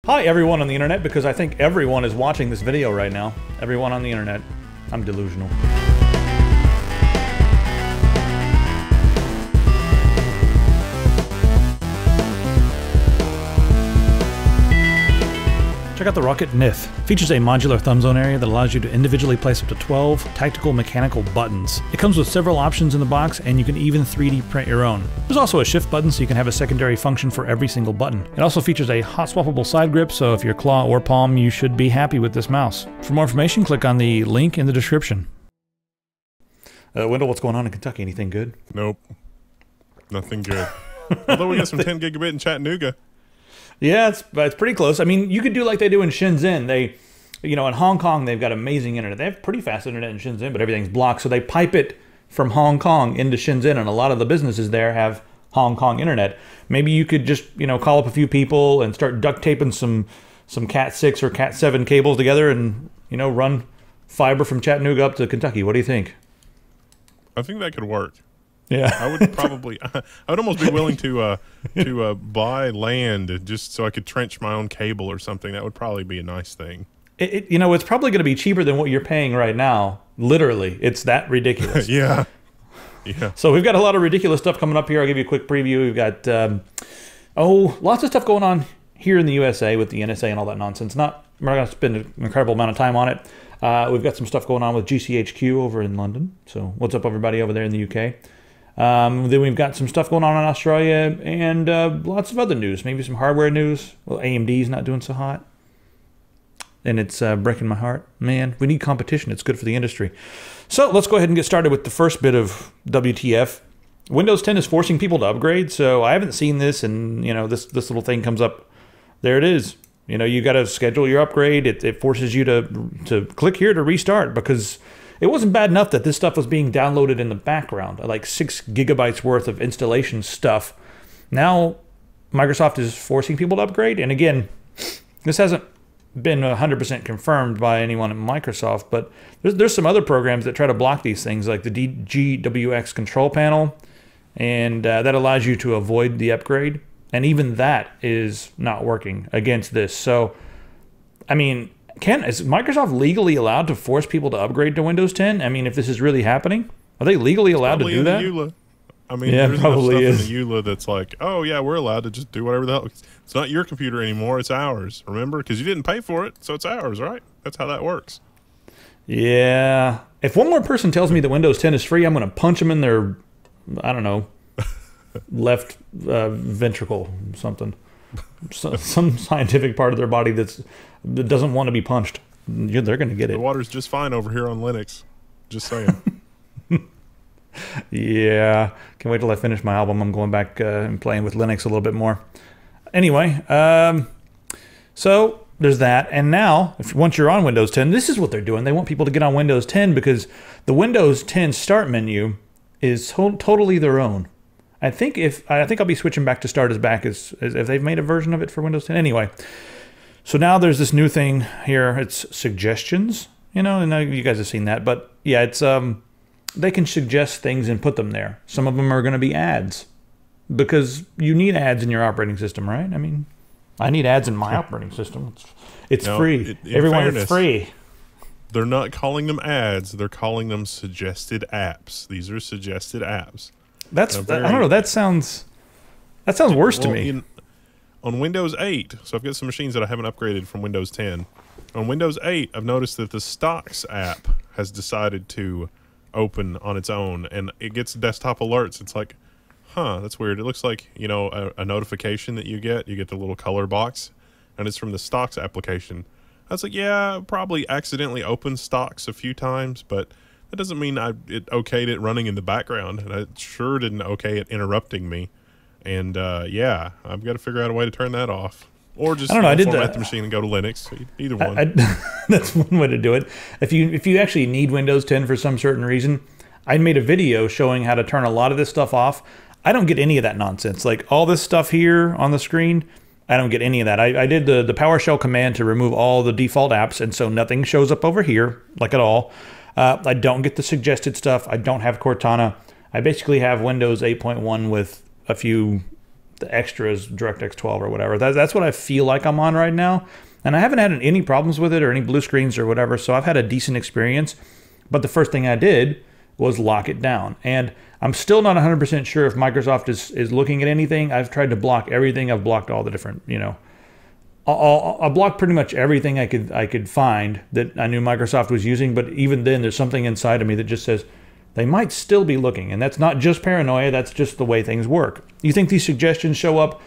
Hi everyone on the internet, because I think everyone is watching this video right now. Everyone on the internet. I'm delusional. Check out the Roccat Nyth. Features a modular thumb zone area that allows you to individually place up to 12 tactical mechanical buttons. It comes with several options in the box, and you can even 3D print your own. There's also a shift button, so you can have a secondary function for every single button. It also features a hot swappable side grip, so if you're claw or palm, you should be happy with this mouse. For more information, click on the link in the description. Wendell, what's going on in Kentucky? Anything good? Nope. Nothing good. Although we got some 10 gigabit in Chattanooga. Yeah, it's pretty close. I mean, you could do like they do in Shenzhen. In Hong Kong, they've got amazing internet. They have pretty fast internet in Shenzhen, but everything's blocked. So they pipe it from Hong Kong into Shenzhen, and a lot of the businesses there have Hong Kong internet. Maybe you could just, call up a few people and start duct taping some Cat 6 or Cat 7 cables together and, run fiber from Chattanooga up to Kentucky. What do you think? I think that could work. Yeah, I would probably. I would almost be willing to buy land just so I could trench my own cable or something. That would probably be a nice thing. It's probably going to be cheaper than what you're paying right now. Literally, it's that ridiculous. Yeah. So we've got a lot of ridiculous stuff coming up here. I'll give you a quick preview. We've got lots of stuff going on here in the USA with the NSA and all that nonsense. We're not going to spend an incredible amount of time on it. We've got some stuff going on with GCHQ over in London. So what's up, everybody over there in the UK? Then we've got some stuff going on in Australia and lots of other news. Maybe some hardware news. Well, AMD's not doing so hot. And it's breaking my heart. Man, we need competition. It's good for the industry. So let's go ahead and get started with the first bit of WTF. Windows 10 is forcing people to upgrade. So I haven't seen this, and this little thing comes up. There it is. You got to schedule your upgrade. It forces you to click here to restart, because it wasn't bad enough that this stuff was being downloaded in the background, like 6 gigabytes worth of installation stuff. Now, Microsoft is forcing people to upgrade. And again, this hasn't been 100% confirmed by anyone at Microsoft, but there's some other programs that try to block these things, like the GWX control panel, and that allows you to avoid the upgrade. And even that is not working against this. So, I mean, is Microsoft legally allowed to force people to upgrade to Windows 10? I mean, if this is really happening, are they legally allowed to do that? EULA. I mean, yeah, there's probably enough stuff in the EULA that's like, oh yeah, we're allowed to just do whatever the hell. It's not your computer anymore; it's ours. Remember, because you didn't pay for it, so it's ours, right? That's how that works. Yeah. If one more person tells me that Windows 10 is free, I'm going to punch them in their, I don't know, left ventricle, something. Some scientific part of their body that doesn't want to be punched. They're going to get it. The water's just fine over here on Linux. Just saying. Yeah. Can't wait till I finish my album. I'm going back and playing with Linux a little bit more. Anyway, so there's that. And now, once you're on Windows 10, this is what they're doing. They want people to get on Windows 10 because the Windows 10 start menu is totally their own. I think I'll be switching back to Start as Back as if they've made a version of it for Windows 10. Anyway, so now there's this new thing here. It's suggestions, and you guys have seen that. But yeah, it's they can suggest things and put them there. Some of them are going to be ads, because you need ads in your operating system, right? I mean, I need ads in my operating system. It's free. Everyone, it's free. They're not calling them ads. They're calling them suggested apps. These are suggested apps. I don't know. That sounds worse to me. On Windows 8, so I've got some machines that I haven't upgraded from Windows 10. On Windows 8, I've noticed that the Stocks app has decided to open on its own, and it gets desktop alerts. It's like, huh, that's weird. It looks like, a notification that you get. You get the little color box, and it's from the Stocks application. I was like, yeah, I probably accidentally opened Stocks a few times, but that doesn't mean it okayed it running in the background, and I sure didn't okay it interrupting me. And yeah, I've got to figure out a way to turn that off, or just format the machine and go to Linux. Either one. That's one way to do it. If you actually need Windows 10 for some certain reason, I made a video showing how to turn a lot of this stuff off. I don't get any of that nonsense. Like all this stuff here on the screen, I don't get any of that. I did the PowerShell command to remove all the default apps, and so nothing shows up over here, like at all. I don't get the suggested stuff. I don't have Cortana. I basically have Windows 8.1 with a few the extras, DirectX 12 or whatever. That's what I feel like I'm on right now. And I haven't had any problems with it or any blue screens or whatever, so I've had a decent experience. But the first thing I did was lock it down. And I'm still not 100% sure if Microsoft is looking at anything. I've tried to block everything. I've blocked all the different, I blocked pretty much everything I could find that I knew Microsoft was using. But even then, there's something inside of me that just says they might still be looking. And that's not just paranoia. That's just the way things work. You think these suggestions show up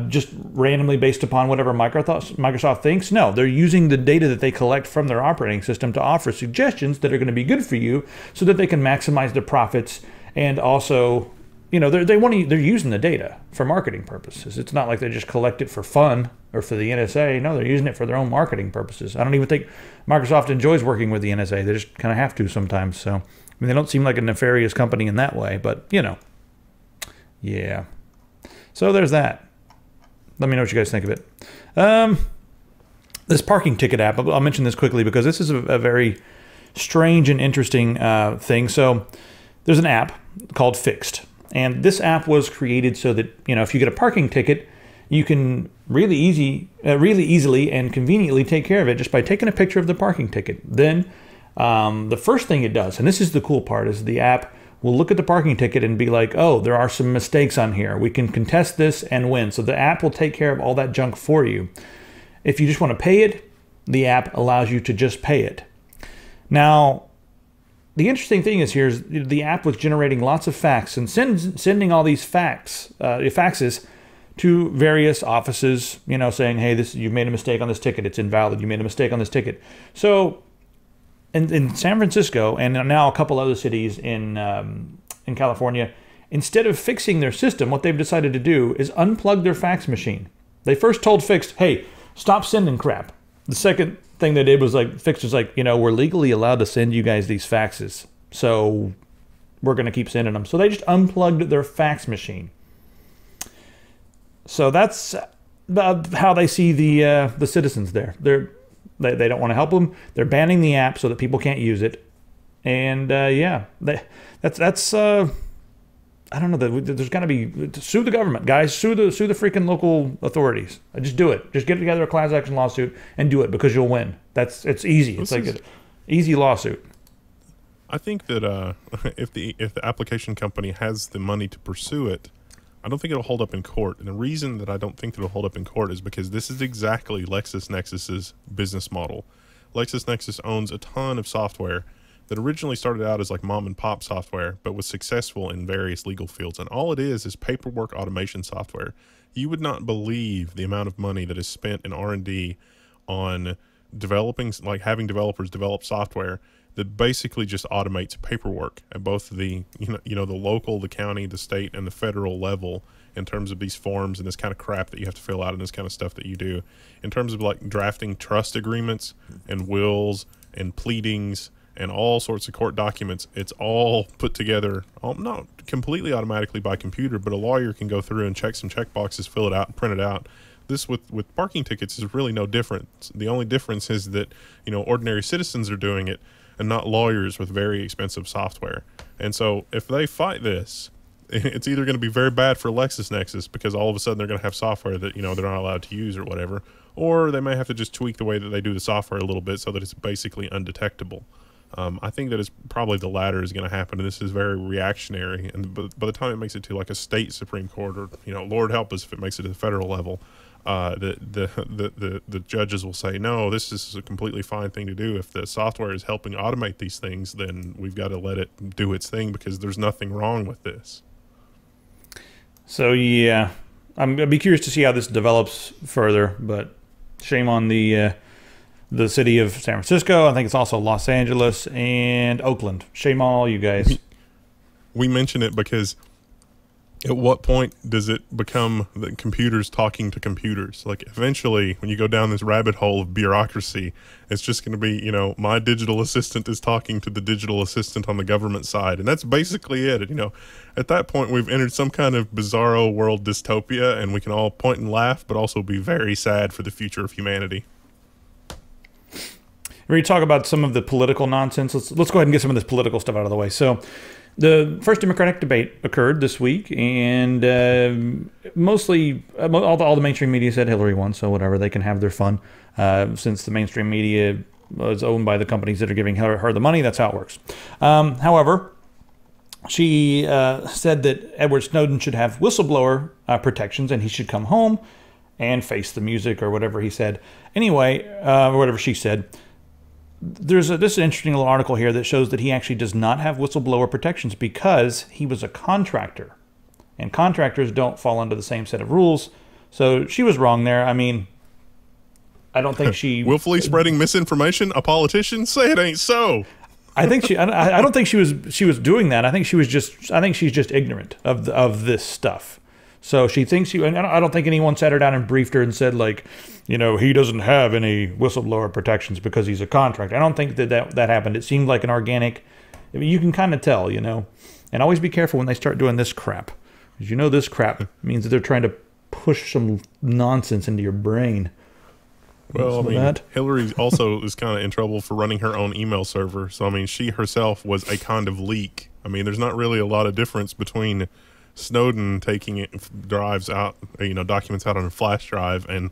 just randomly based upon whatever Microsoft thinks? No, they're using the data that they collect from their operating system to offer suggestions that are going to be good for you so that they can maximize their profits. And also, they're using the data for marketing purposes. It's not like they just collect it for fun or for the NSA. No, they're using it for their own marketing purposes. I don't even think Microsoft enjoys working with the NSA. They just kind of have to sometimes. So, I mean, they don't seem like a nefarious company in that way, but, yeah. So there's that. Let me know what you guys think of it. This parking ticket app, I'll mention this quickly because this is a very strange and interesting thing. So there's an app called Fixed. And this app was created so that, if you get a parking ticket, you can really easily and conveniently take care of it just by taking a picture of the parking ticket. Then the first thing it does, and this is the cool part, is the app will look at the parking ticket and be like, oh, there are some mistakes on here. We can contest this and win. So the app will take care of all that junk for you. If you just want to pay it, the app allows you to just pay it. Now, the interesting thing is the app was generating lots of facts and sending all these faxes to various offices, saying, hey, you made a mistake on this ticket. It's invalid. You made a mistake on this ticket. So in San Francisco and now a couple other cities in California, instead of fixing their system, what they've decided to do is unplug their fax machine. They first told Fixed, hey, stop sending crap. The second thing they did was Fixed was like, we're legally allowed to send you guys these faxes, so we're going to keep sending them. So they just unplugged their fax machine. So that's how they see the citizens there. They don't want to help them. They're banning the app so that people can't use it. And that's I don't know. There's got to be sue the government, guys. Sue the freaking local authorities. Just do it. Just get together a class action lawsuit and do it because you'll win. It's easy. It's like an easy lawsuit. I think that if the application company has the money to pursue it, I don't think it'll hold up in court. And the reason that I don't think it'll hold up in court is because this is exactly LexisNexis's business model. LexisNexis owns a ton of software that originally started out as like mom and pop software, but was successful in various legal fields. And all it is paperwork automation software. You would not believe the amount of money that is spent in R&D on developing, like having developers develop software that basically just automates paperwork at both the, the local, the county, the state, and the federal level in terms of these forms and this kind of crap that you have to fill out and this kind of stuff that you do. In terms of like drafting trust agreements and wills and pleadings and all sorts of court documents, it's all put together, not completely automatically by computer, but a lawyer can go through and check some check boxes, fill it out, and print it out. This with parking tickets is really no different. The only difference is that, ordinary citizens are doing it and not lawyers with very expensive software. And so if they fight this, it's either going to be very bad for LexisNexis because all of a sudden they're going to have software that, they're not allowed to use or whatever, or they may have to just tweak the way that they do the software a little bit so that it's basically undetectable. I think that it's probably the latter is going to happen, and this is very reactionary. And by the time it makes it to like a state Supreme Court, or Lord help us if it makes it to the federal level, the judges will say, no, this is a completely fine thing to do. If the software is helping automate these things, then we've got to let it do its thing because there's nothing wrong with this. So yeah, I'd be curious to see how this develops further. But shame on the city of San Francisco. I think it's also Los Angeles and Oakland. Shame on all you guys. We mention it because at what point does it become the computers talking to computers? Like eventually when you go down this rabbit hole of bureaucracy, it's just going to be, my digital assistant is talking to the digital assistant on the government side. And that's basically it. At that point we've entered some kind of bizarro world dystopia, and we can all point and laugh, but also be very sad for the future of humanity. We're going to talk about some of the political nonsense. Let's go ahead and get some of this political stuff out of the way. So The first Democratic debate occurred this week, and mostly all the mainstream media said Hillary won, so whatever, they can have their fun. Since the mainstream media was owned by the companies that are giving her the money, that's how it works. However, she said that Edward Snowden should have whistleblower protections, and he should come home and face the music, or whatever he said. Anyway, or whatever she said. This is an interesting little article here that shows that he actually does not have whistleblower protections because he was a contractor. And contractors don't fall under the same set of rules. So she was wrong there. I mean, I don't think she... Willfully spreading misinformation? A politician? Say it ain't so. I don't think she was doing that. I think she's just ignorant of this stuff. So she thinks and I don't think anyone sat her down and briefed her and said, like, you know, he doesn't have any whistleblower protections because he's a contractor. I don't think that happened. It seemed like an organic, I mean, you can kind of tell, you know, and always be careful when they start doing this crap, because you know this crap means that they're trying to push some nonsense into your brain. Well, I mean, Hillary also is kind of in trouble for running her own email server. So, I mean, she herself was a kind of leak. I mean, there's not really a lot of difference between Snowden taking drives out, you know, documents out on a flash drive, and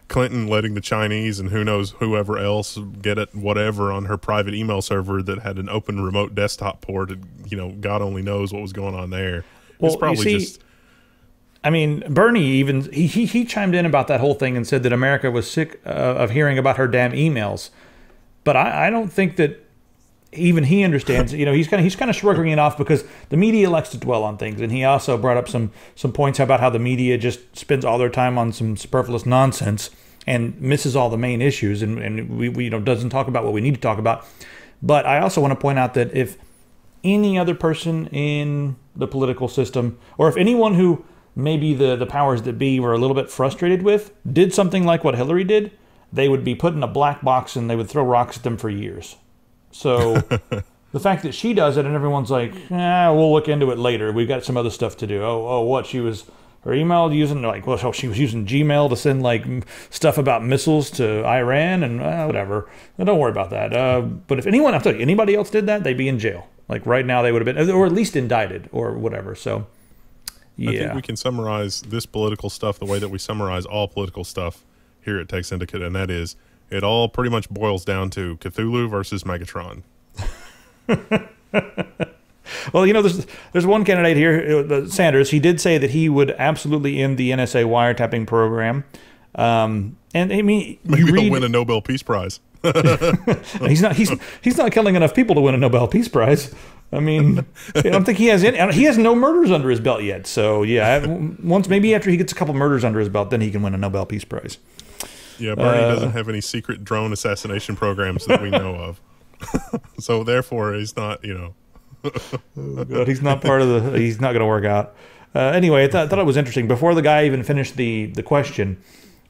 Clinton letting the Chinese and who knows whoever else get it, whatever, on her private email server that had an open remote desktop port. And, you know, God only knows what was going on there. Well, it's probably just... I mean, Bernie even, he chimed in about that whole thing and said that America was sick of hearing about her damn emails. But I don't think that even he understands. You know, he's kind of shrugging it off because the media likes to dwell on things. And he also brought up some points about how the media just spends all their time on some superfluous nonsense and misses all the main issues, and we you know, doesn't talk about what we need to talk about. But I also want to point out that if any other person in the political system, or if anyone who maybe the powers that be were a little bit frustrated with, did something like what Hillary did, they would be put in a black box and they would throw rocks at them for years. So the fact that she does it and everyone's like, we'll look into it later. We've got some other stuff to do. What? Her email using, like, well, she was using Gmail to send, like, stuff about missiles to Iran and whatever. Don't worry about that. But if I'll tell you, anybody else did that, they'd be in jail. Like, right now they would have been, or at least indicted or whatever. So... yeah. I think we can summarize this political stuff the way that we summarize all political stuff here at Tech Syndicate, and that is, it all pretty much boils down to Cthulhu versus Megatron. Well, you know, there's one candidate here, Sanders. He did say that he would absolutely end the NSA wiretapping program. And I mean, maybe he'll win a Nobel Peace Prize. He's not killing enough people to win a Nobel Peace Prize. I mean, I don't think he has any. He has no murders under his belt yet. So yeah, maybe after he gets a couple murders under his belt, then he can win a Nobel Peace Prize. Yeah, Bernie doesn't have any secret drone assassination programs that we know of. So therefore, he's not. You know, oh God, he's not part of the. He's not going to work out. Anyway, I thought it was interesting. Before the guy even finished the question,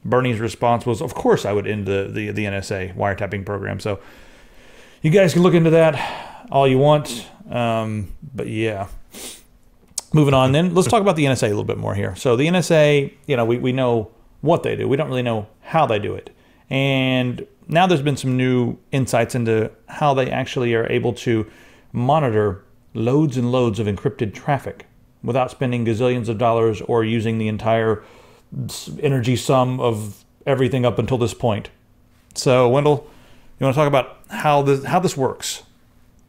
Bernie's response was, "Of course, I would end the NSA wiretapping program." So you guys can look into that all you want. But yeah, moving on then, let's talk about the NSA a little bit more here. So the NSA, you know, we know what they do. We don't really know how they do it. And now there's been some new insights into how they actually are able to monitor loads and loads of encrypted traffic without spending gazillions of dollars or using the entire energy sum of everything up until this point. So Wendell, you want to talk about how this works?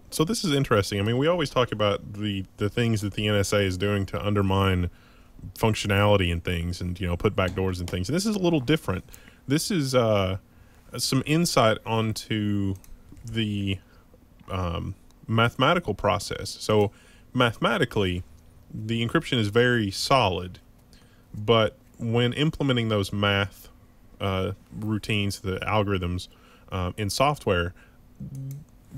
So this is interesting. I mean, we always talk about the things that the NSA is doing to undermine functionality and things, and, you know, put backdoors and things. And this is a little different. This is some insight onto the mathematical process. So mathematically, the encryption is very solid, but when implementing those math routines, the algorithms in software,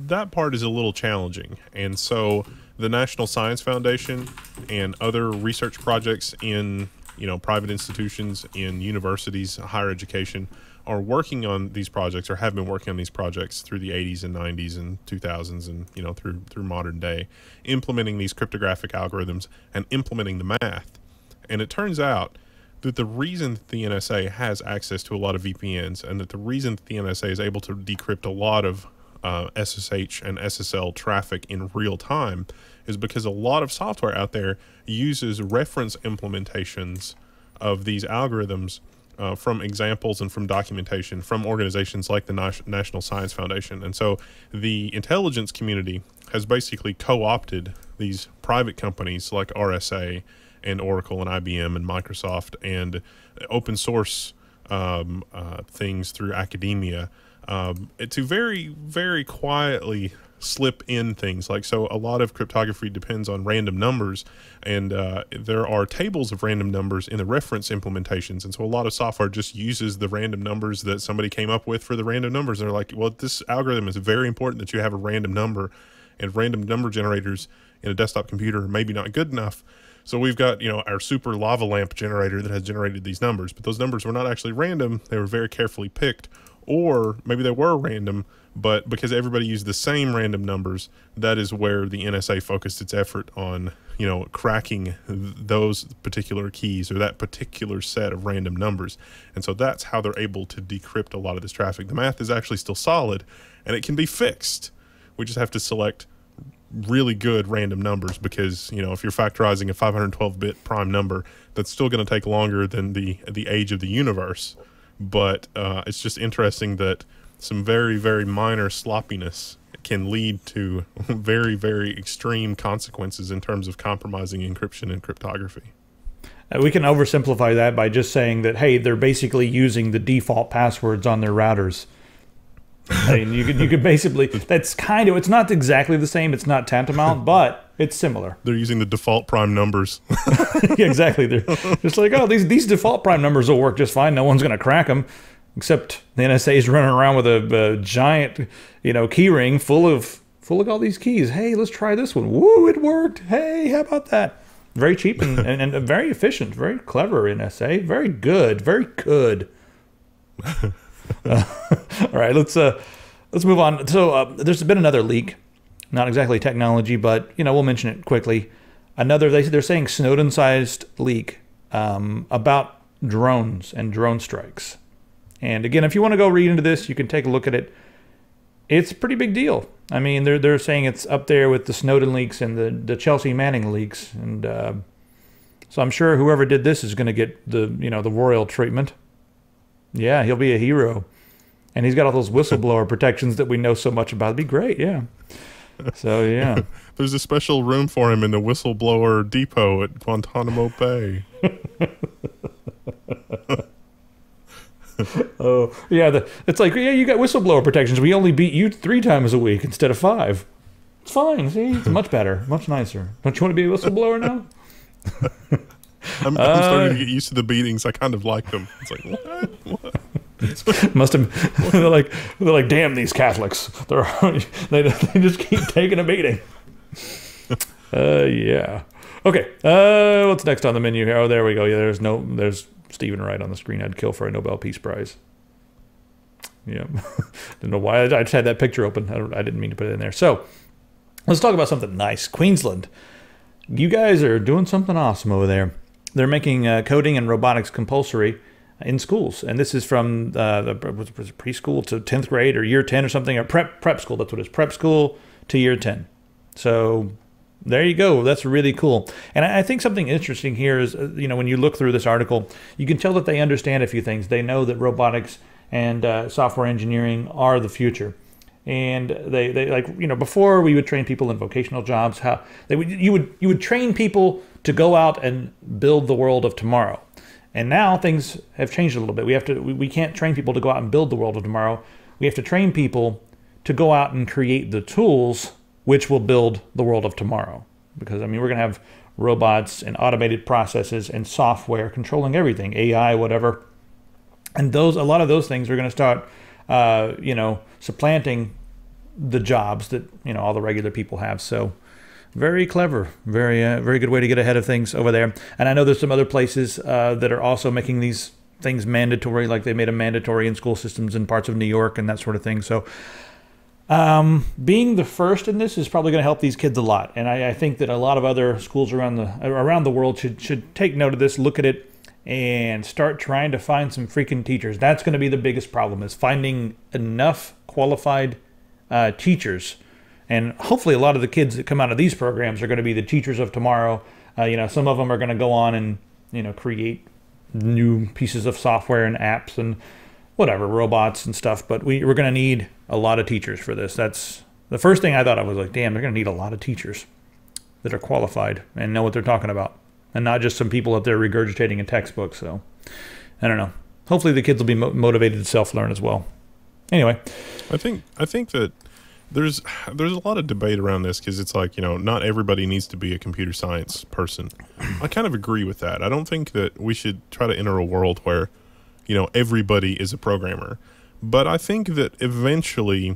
that part is a little challenging. And so the National Science Foundation and other research projects in, you know, private institutions, in universities, higher education, are working on these projects, or have been working on these projects through the 80s and 90s and 2000s, and, you know, through modern day, implementing these cryptographic algorithms and implementing the math. And it turns out that the reason that the NSA has access to a lot of VPNs, and that the reason that the NSA is able to decrypt a lot of SSH and SSL traffic in real time is because a lot of software out there uses reference implementations of these algorithms from examples and from documentation from organizations like the National Science Foundation. And so the intelligence community has basically co-opted these private companies like RSA and Oracle and IBM and Microsoft and open source things through academia to very, very quietly slip in things. Like, so a lot of cryptography depends on random numbers, and there are tables of random numbers in the reference implementations, and so a lot of software just uses the random numbers that somebody came up with for the random numbers. They're like, well, this algorithm is very important that you have a random number, and random number generators in a desktop computer are maybe not good enough. So we've got, you know, our super lava lamp generator that has generated these numbers, but those numbers were not actually random. They were very carefully picked, or maybe they were random, but because everybody used the same random numbers, that is where the NSA focused its effort on, you know, cracking those particular keys or that particular set of random numbers. And so that's how they're able to decrypt a lot of this traffic. The math is actually still solid, and it can be fixed. We just have to select really good random numbers, because, you know, if you're factorizing a 512-bit prime number, that's still going to take longer than the age of the universe. But it's just interesting that some very, very minor sloppiness can lead to very, very extreme consequences in terms of compromising encryption and cryptography. We can oversimplify that by just saying that, hey, they're basically using the default passwords on their routers. I mean, you could basically, that's kind of, it's not exactly the same, it's not tantamount, but it's similar. They're using the default prime numbers. Yeah, exactly. They're just like, oh, these default prime numbers will work just fine. No one's going to crack them, except the NSA is running around with a giant, you know, key ring full of all these keys. Hey, let's try this one. Woo, it worked. Hey, how about that? Very cheap and very efficient, very clever NSA. Very good, very good. All right, let's move on. So there's been another leak, not exactly technology, but, you know, we'll mention it quickly. They're saying Snowden-sized leak about drones and drone strikes. And again, if you want to go read into this, you can take a look at it. It's a pretty big deal. I mean, they're saying it's up there with the Snowden leaks and the Chelsea Manning leaks, and so I'm sure whoever did this is going to get the royal treatment. Yeah, he'll be a hero. And he's got all those whistleblower protections that we know so much about. It'd be great, yeah. So, yeah. There's a special room for him in the whistleblower depot at Guantanamo Bay. Oh, yeah. It's like, yeah, you got whistleblower protections. We only beat you 3 times a week instead of 5. It's fine. See, it's much better, much nicer. Don't you want to be a whistleblower now? I'm starting to get used to the beatings. I kind of like them. It's like, what? Must have. They're like, damn these Catholics. They just keep taking a beating. Yeah. Okay. What's next on the menu here? Oh, there we go. Yeah, there's Stephen Wright on the screen. I'd kill for a Nobel Peace Prize. Yeah. Don't know why I just had that picture open. I didn't mean to put it in there. So let's talk about something nice. Queensland. You guys are doing something awesome over there. They're making coding and robotics compulsory in schools, and this is from was it preschool to 10th grade or year 10 or something, or prep school. That's what it is, prep school to year 10. So there you go. That's really cool. And I think something interesting here is, when you look through this article, you can tell that they understand a few things. They know that robotics and software engineering are the future. And they like, before we would train people in vocational jobs, you would train people to go out and build the world of tomorrow. And now things have changed a little bit. We can't train people to go out and build the world of tomorrow. We have to train people to go out and create the tools which will build the world of tomorrow. Because, we're going to have robots and automated processes and software controlling everything, AI, whatever. And a lot of those things are going to start, supplanting the jobs that, all the regular people have. So very clever, very good way to get ahead of things over there. And I know there's some other places that are also making these things mandatory, like they made them mandatory in school systems in parts of New York and that sort of thing. So being the first in this is probably going to help these kids a lot. And I think that a lot of other schools around the world should take note of this, look at it, and start trying to find some freaking teachers. That's going to be the biggest problem, is finding enough qualified teachers. And hopefully a lot of the kids that come out of these programs are going to be the teachers of tomorrow. You know, some of them are going to go on and, you know, create new pieces of software and apps and whatever, robots and stuff. But we're going to need a lot of teachers for this. That's the first thing I thought. I was like, damn, they're going to need a lot of teachers that are qualified and know what they're talking about, and not just some people up there regurgitating a textbook. So I don't know. Hopefully the kids will be motivated to self-learn as well. Anyway, I think that there's a lot of debate around this, because it's like, you know, not everybody needs to be a computer science person. I kind of agree with that. I don't think that we should try to enter a world where, you know, everybody is a programmer. But I think that eventually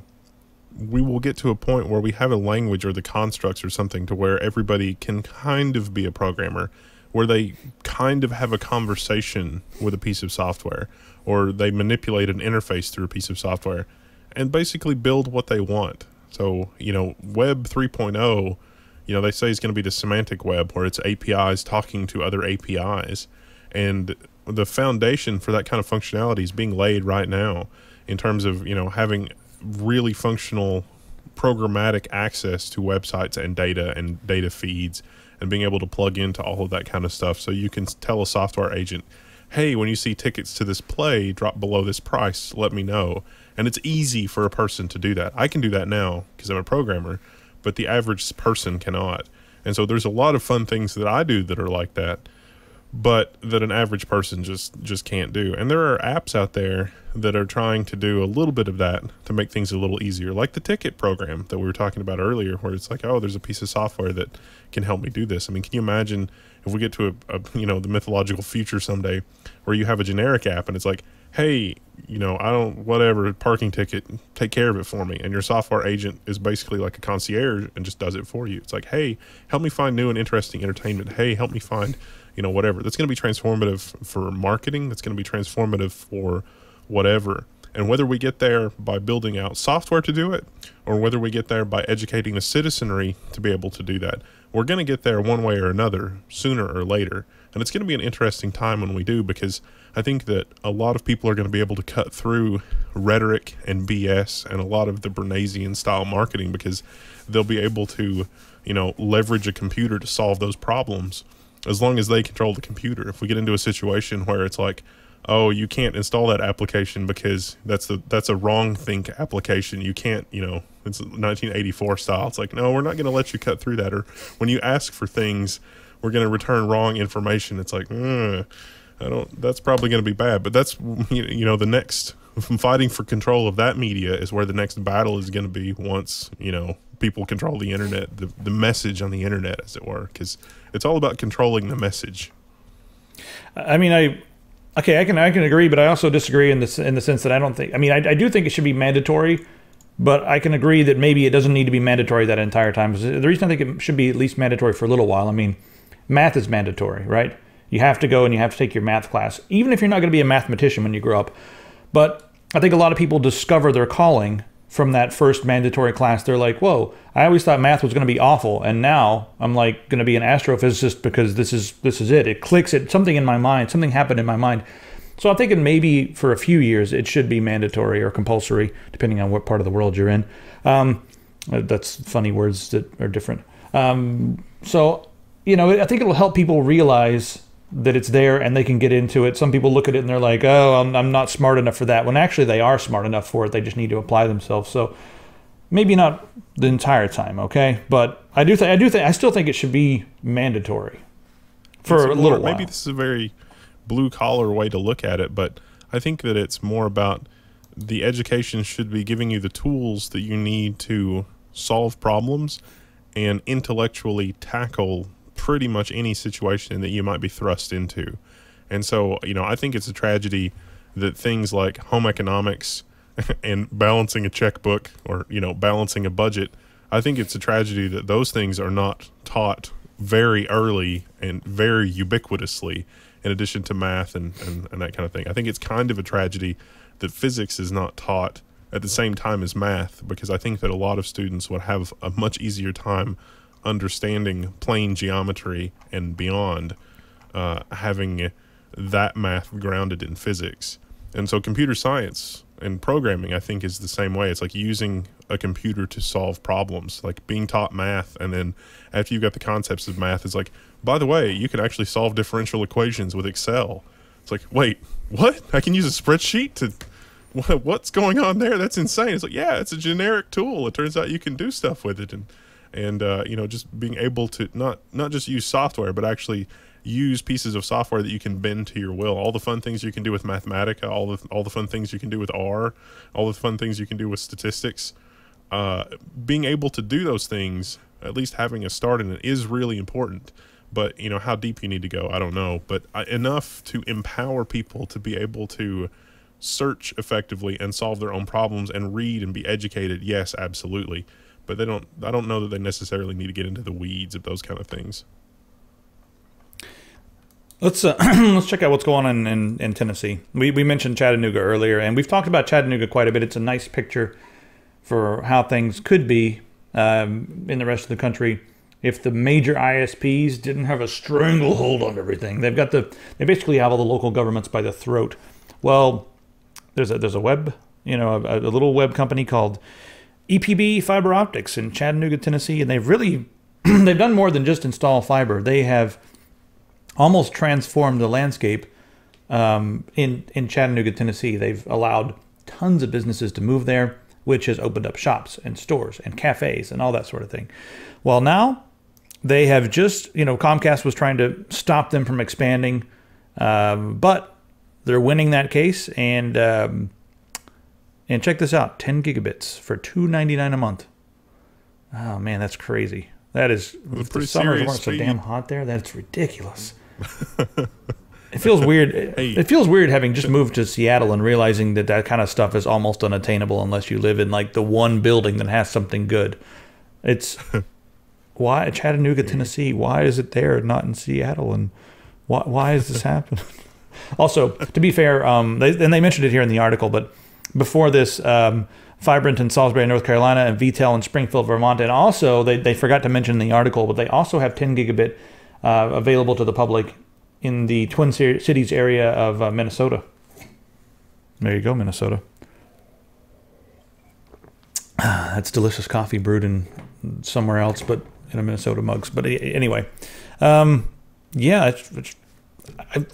we will get to a point where we have a language or the constructs or something to where everybody can kind of be a programmer, where they kind of have a conversation with a piece of software, or they manipulate an interface through a piece of software and basically build what they want. So, you know, Web 3.0, you know, they say is going to be the semantic web, where it's APIs talking to other APIs. And the foundation for that kind of functionality is being laid right now, in terms of, you know, having really functional programmatic access to websites and data feeds, and being able to plug into all of that kind of stuff. So you can tell a software agent, hey, when you see tickets to this play drop below this price, let me know. And it's easy for a person to do that. I can do that now because I'm a programmer, but the average person cannot. And so there's a lot of fun things that I do that are like that, but that an average person just can't do. And there are apps out there that are trying to do a little bit of that to make things a little easier, like the ticket program that we were talking about earlier, where it's like, oh, there's a piece of software that can help me do this. I mean, can you imagine if we get to a you know, the mythological future someday, where you have a generic app and it's like, hey, you know, whatever, parking ticket, take care of it for me. And your software agent is basically like a concierge and just does it for you. It's like, hey, help me find new and interesting entertainment. Hey, help me find, you know, whatever. That's going to be transformative for marketing. That's going to be transformative for whatever. And whether we get there by building out software to do it, or whether we get there by educating the citizenry to be able to do that, we're going to get there one way or another, sooner or later. And it's going to be an interesting time when we do, because I think that a lot of people are going to be able to cut through rhetoric and BS and a lot of the Bernaysian style marketing, because they'll be able to, you know, leverage a computer to solve those problems, as long as they control the computer. If we get into a situation where it's like, oh, you can't install that application because that's a wrong think application, you can't, you know, it's 1984 style. It's like, no, we're not going to let you cut through that. Or when you ask for things, we're going to return wrong information. It's like, that's probably going to be bad. But that's, you know, the next fighting for control of that media is where the next battle is going to be, once, you know, people control the internet, the message on the internet, as it were, because it's all about controlling the message. I mean, I can agree, but I also disagree in the sense that I don't think, I mean, I do think it should be mandatory, but I can agree that maybe it doesn't need to be mandatory that entire time. The reason I think it should be at least mandatory for a little while, I mean, math is mandatory, right? You have to go and you have to take your math class, even if you're not going to be a mathematician when you grow up. But I think a lot of people discover their calling from that first mandatory class. They're like, whoa, I always thought math was going to be awful, and now I'm like going to be an astrophysicist because this is it. It clicks. Something in my mind, something happened in my mind. So I'm thinking maybe for a few years it should be mandatory or compulsory, depending on what part of the world you're in. That's funny words that are different. So, you know, I think it'll help people realize that it's there and they can get into it. Some people look at it and they're like, oh, I'm not smart enough for that, when actually they are smart enough for it. They just need to apply themselves. So maybe not the entire time, okay? But I still think it should be mandatory for a little while. Maybe this is a very blue collar way to look at it, but I think that it's more about the education should be giving you the tools that you need to solve problems and intellectually tackle pretty much any situation that you might be thrust into. And so, you know, I think it's a tragedy that things like home economics and balancing a checkbook, or, you know, balancing a budget, I think it's a tragedy that those things are not taught very early and very ubiquitously, in addition to math and that kind of thing. I think it's kind of a tragedy that physics is not taught at the same time as math, because I think that a lot of students would have a much easier time understanding plane geometry and beyond, having that math grounded in physics. And so computer science and programming, I think, is the same way. It's like using a computer to solve problems, like being taught math, and then after you've got the concepts of math, it's like, by the way, you can actually solve differential equations with Excel. It's like, wait, what? I can use a spreadsheet to... What's going on there? That's insane. It's like, yeah, it's a generic tool. It turns out you can do stuff with it, and you know, just being able to not just use software, but actually use pieces of software that you can bend to your will. All the fun things you can do with Mathematica, all the fun things you can do with R, all the fun things you can do with statistics. Being able to do those things, at least having a start in it, is really important. But you know, how deep you need to go, I don't know. But enough to empower people to be able to search effectively and solve their own problems and read and be educated. Yes, absolutely. But I don't know that they necessarily need to get into the weeds of those kind of things. Let's check out what's going on in Tennessee. We mentioned Chattanooga earlier, and we've talked about Chattanooga quite a bit. It's a nice picture for how things could be in the rest of the country if the major ISPs didn't have a stranglehold on everything. They basically have all the local governments by the throat. Well, there's a web, you know, a little web company called EPB Fiber Optics in Chattanooga, Tennessee, and they've really they've done more than just install fiber. They have almost transformed the landscape in Chattanooga, Tennessee. They've allowed tons of businesses to move there, which has opened up shops and stores and cafes and all that sort of thing. Well, now they have just, you know, Comcast was trying to stop them from expanding, but they're winning that case. And check this out, 10 gigabits for $2.99 a month. Oh man, that's crazy. That is, if the summers weren't so damn hot there, that's ridiculous. It feels weird. It feels weird having just moved to Seattle and realizing that kind of stuff is almost unattainable unless you live in like the one building that has something good. It's why Chattanooga, Tennessee? Why is it there, not in Seattle? And why is this happening? Also, to be fair, they mentioned it here in the article, but before this, Fibrant in Salisbury, North Carolina, and VTEL in Springfield, Vermont, and also they forgot to mention in the article, but they also have 10 gigabit available to the public in the Twin Cities area of Minnesota. There you go, Minnesota. That's delicious coffee brewed in somewhere else, but in a Minnesota mugs. But anyway, yeah,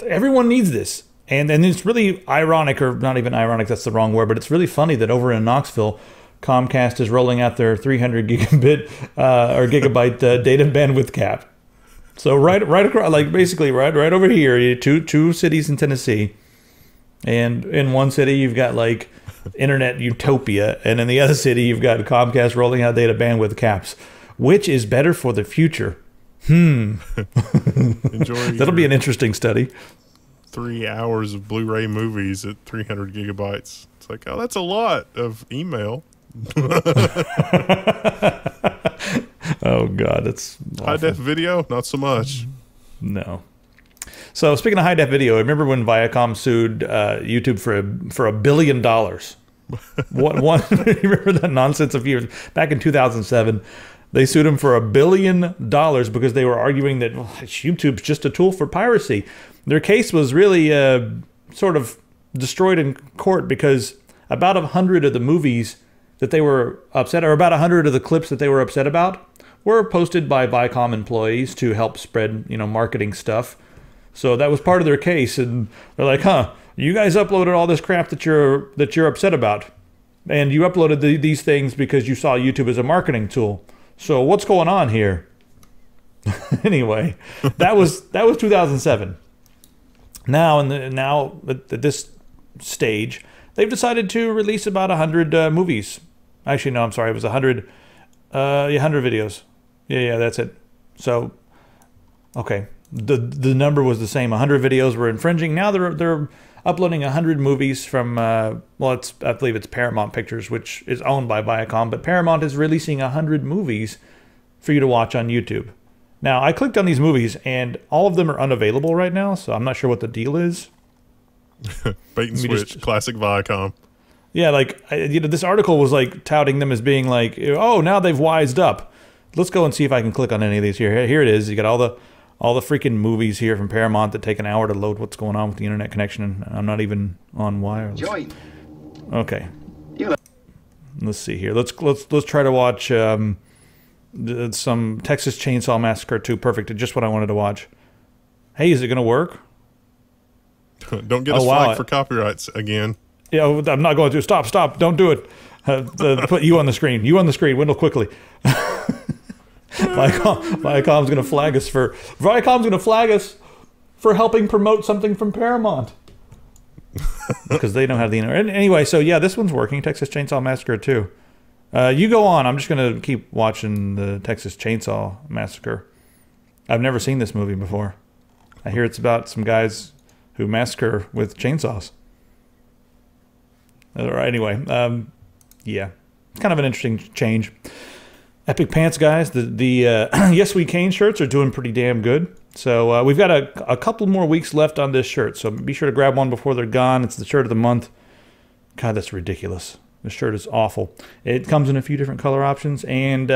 everyone needs this. And it's really ironic, or not even ironic, that's the wrong word, but it's really funny that over in Knoxville, Comcast is rolling out their 300 gigabit or gigabyte data bandwidth cap. So right across, like basically right over here, two cities in Tennessee, and in one city you've got like internet utopia, and in the other city you've got Comcast rolling out data bandwidth caps. Which is better for the future? That'll be an interesting study. 3 hours of Blu-ray movies at 300 gigabytes. It's like, oh, that's a lot of email. Oh God, that's awful. High def video, not so much. No. So speaking of high def video, remember when Viacom sued YouTube for $1 billion? You remember that nonsense a few years back in 2007? They sued him for $1 billion because they were arguing that YouTube's just a tool for piracy. Their case was really sort of destroyed in court because about 100 of the movies that they were upset, or about 100 of the clips that they were upset about, were posted by Viacom employees to help spread, you know, marketing stuff. So that was part of their case, and they're like, "Huh, you guys uploaded all this crap that you're upset about, and you uploaded these things because you saw YouTube as a marketing tool. So what's going on here?" Anyway, that was 2007. Now at this stage, they've decided to release about 100 movies. Actually, no, I'm sorry, it was 100 videos. Yeah, that's it. So, okay, the number was the same. 100 videos were infringing. Now they're uploading 100 movies from I believe it's Paramount Pictures, which is owned by Viacom, but Paramount is releasing 100 movies for you to watch on YouTube. Now, I clicked on these movies, and all of them are unavailable right now, so I'm not sure what the deal is. Bait and switch, classic Viacom. Yeah, like, this article was like touting them as being like, oh, now they've wised up. Let's go and see if I can click on any of these here. Here it is. You got all the freaking movies here from Paramount that take an hour to load what's going on with the internet connection, and I'm not even on wireless. Join. Okay. Let's see here. Let's try to watch some Texas Chainsaw Massacre 2. Perfect. Just what I wanted to watch. Hey, is it going to work? Don't get us flagged for copyrights again. Yeah, I'm not going to. Stop. Don't do it. Put you on the screen. You on the screen. Wendell, quickly. Viacom's going to flag us for... Viacom's going to flag us for helping promote something from Paramount. Because they don't have the internet. Anyway, so yeah, this one's working. Texas Chainsaw Massacre 2. You go on. I'm just going to keep watching the Texas Chainsaw Massacre. I've never seen this movie before. I hear it's about some guys who massacre with chainsaws. All right, anyway. Yeah. It's kind of an interesting change. Epic Pants, guys. The Yes We Can shirts are doing pretty damn good. So we've got a couple more weeks left on this shirt. So be sure to grab one before they're gone. It's the shirt of the month. God, that's ridiculous. This shirt is awful. It comes in a few different color options. And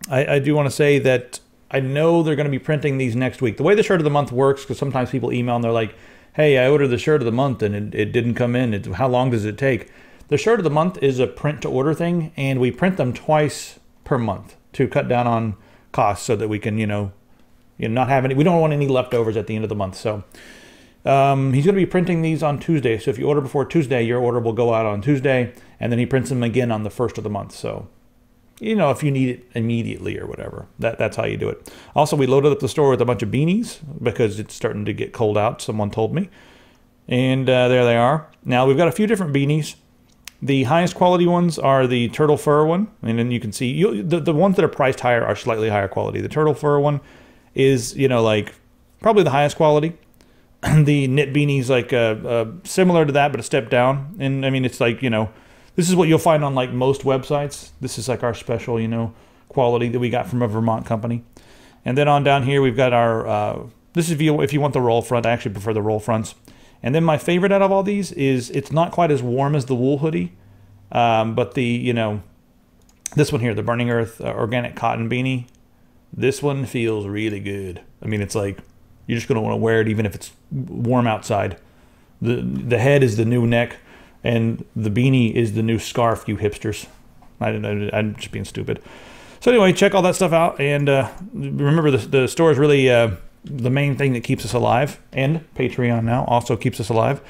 I do want to say that I know they're going to be printing these next week. The way the shirt of the month works, because sometimes people email and they're like, hey, I ordered the shirt of the month and it didn't come in. How long does it take? The shirt of the month is a print to order thing, and we print them twice per month to cut down on costs so that we can, not have any. We don't want any leftovers at the end of the month. So he's going to be printing these on Tuesday. So if you order before Tuesday, your order will go out on Tuesday, and then he prints them again on the 1st of the month. So, if you need it immediately or whatever, that's how you do it. Also, we loaded up the store with a bunch of beanies because it's starting to get cold out, someone told me. And there they are. Now, we've got a few different beanies. The highest quality ones are the turtle fur one. And then you can see the ones that are priced higher are slightly higher quality. The turtle fur one is, like probably the highest quality. The knit beanie's like similar to that, but a step down. And I mean, it's like, this is what you'll find on like most websites. This is like our special, quality that we got from a Vermont company. And then on down here, we've got our, this is if you want the roll front. I actually prefer the roll fronts. And then my favorite out of all these is it's not quite as warm as the wool hoodie, but the, this one here, the Burning Earth organic cotton beanie, this one feels really good. I mean, it's like you're just going to want to wear it even if it's warm outside. The head is the new neck, and the beanie is the new scarf, you hipsters. I'm just being stupid. So anyway, check all that stuff out, and remember the store is really... the main thing that keeps us alive, and Patreon now also keeps us alive.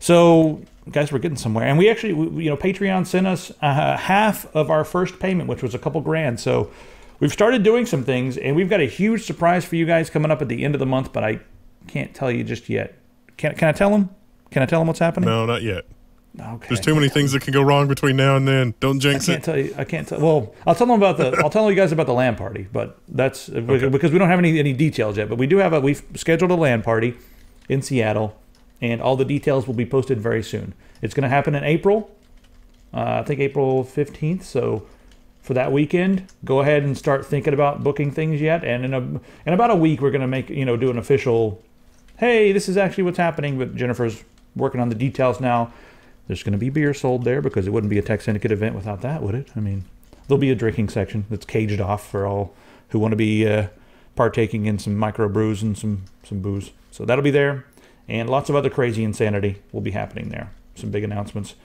So guys, we're getting somewhere, and we actually, Patreon sent us half of our first payment, which was a couple grand. So we've started doing some things, and we've got a huge surprise for you guys coming up at the end of the month, but I can't tell you just yet. Can I tell them? Can I tell them what's happening? No, not yet. Okay. There's too many things that can go wrong between now and then. Don't jinx it. I can't tell. Well, I'll tell you guys about the LAN party, but that's okay. Because we don't have any details yet. But we do have we've scheduled a LAN party in Seattle, and all the details will be posted very soon. It's going to happen in April. I think April 15th. So for that weekend, go ahead and start thinking about booking things yet. And in about a week, we're going to make do an official. Hey, this is actually what's happening. But Jennifer's working on the details now. There's going to be beer sold there because it wouldn't be a Tech Syndicate event without that, would it? I mean, there'll be a drinking section that's caged off for all who want to be partaking in some microbrews and some booze. So that'll be there. And lots of other crazy insanity will be happening there. Some big announcements.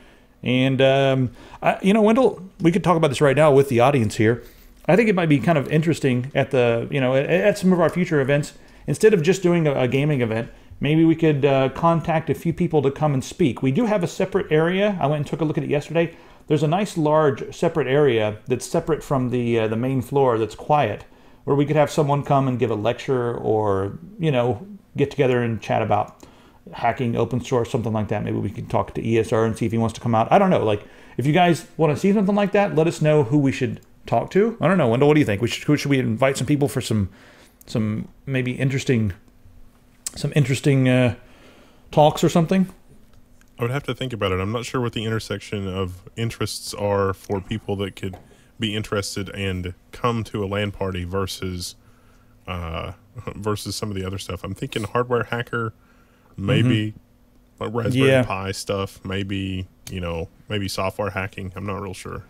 And, Wendell, we could talk about this right now with the audience here. I think it might be kind of interesting at at some of our future events, instead of just doing a gaming event, maybe we could contact a few people to come and speak. We do have a separate area. I went and took a look at it yesterday. There's a nice large separate area that's separate from the main floor that's quiet, where we could have someone come and give a lecture or, get together and chat about hacking, open source, something like that. Maybe we can talk to ESR and see if he wants to come out. I don't know. Like, if you guys want to see something like that, let us know who we should talk to. I don't know. Wendell, what do you think? Should we invite some people for some maybe interesting talks or something? I would have to think about it. I'm not sure what the intersection of interests are for people that could be interested and come to a LAN party versus some of the other stuff. I'm thinking hardware hacker, maybe like Raspberry Pi stuff, maybe software hacking. I'm not real sure.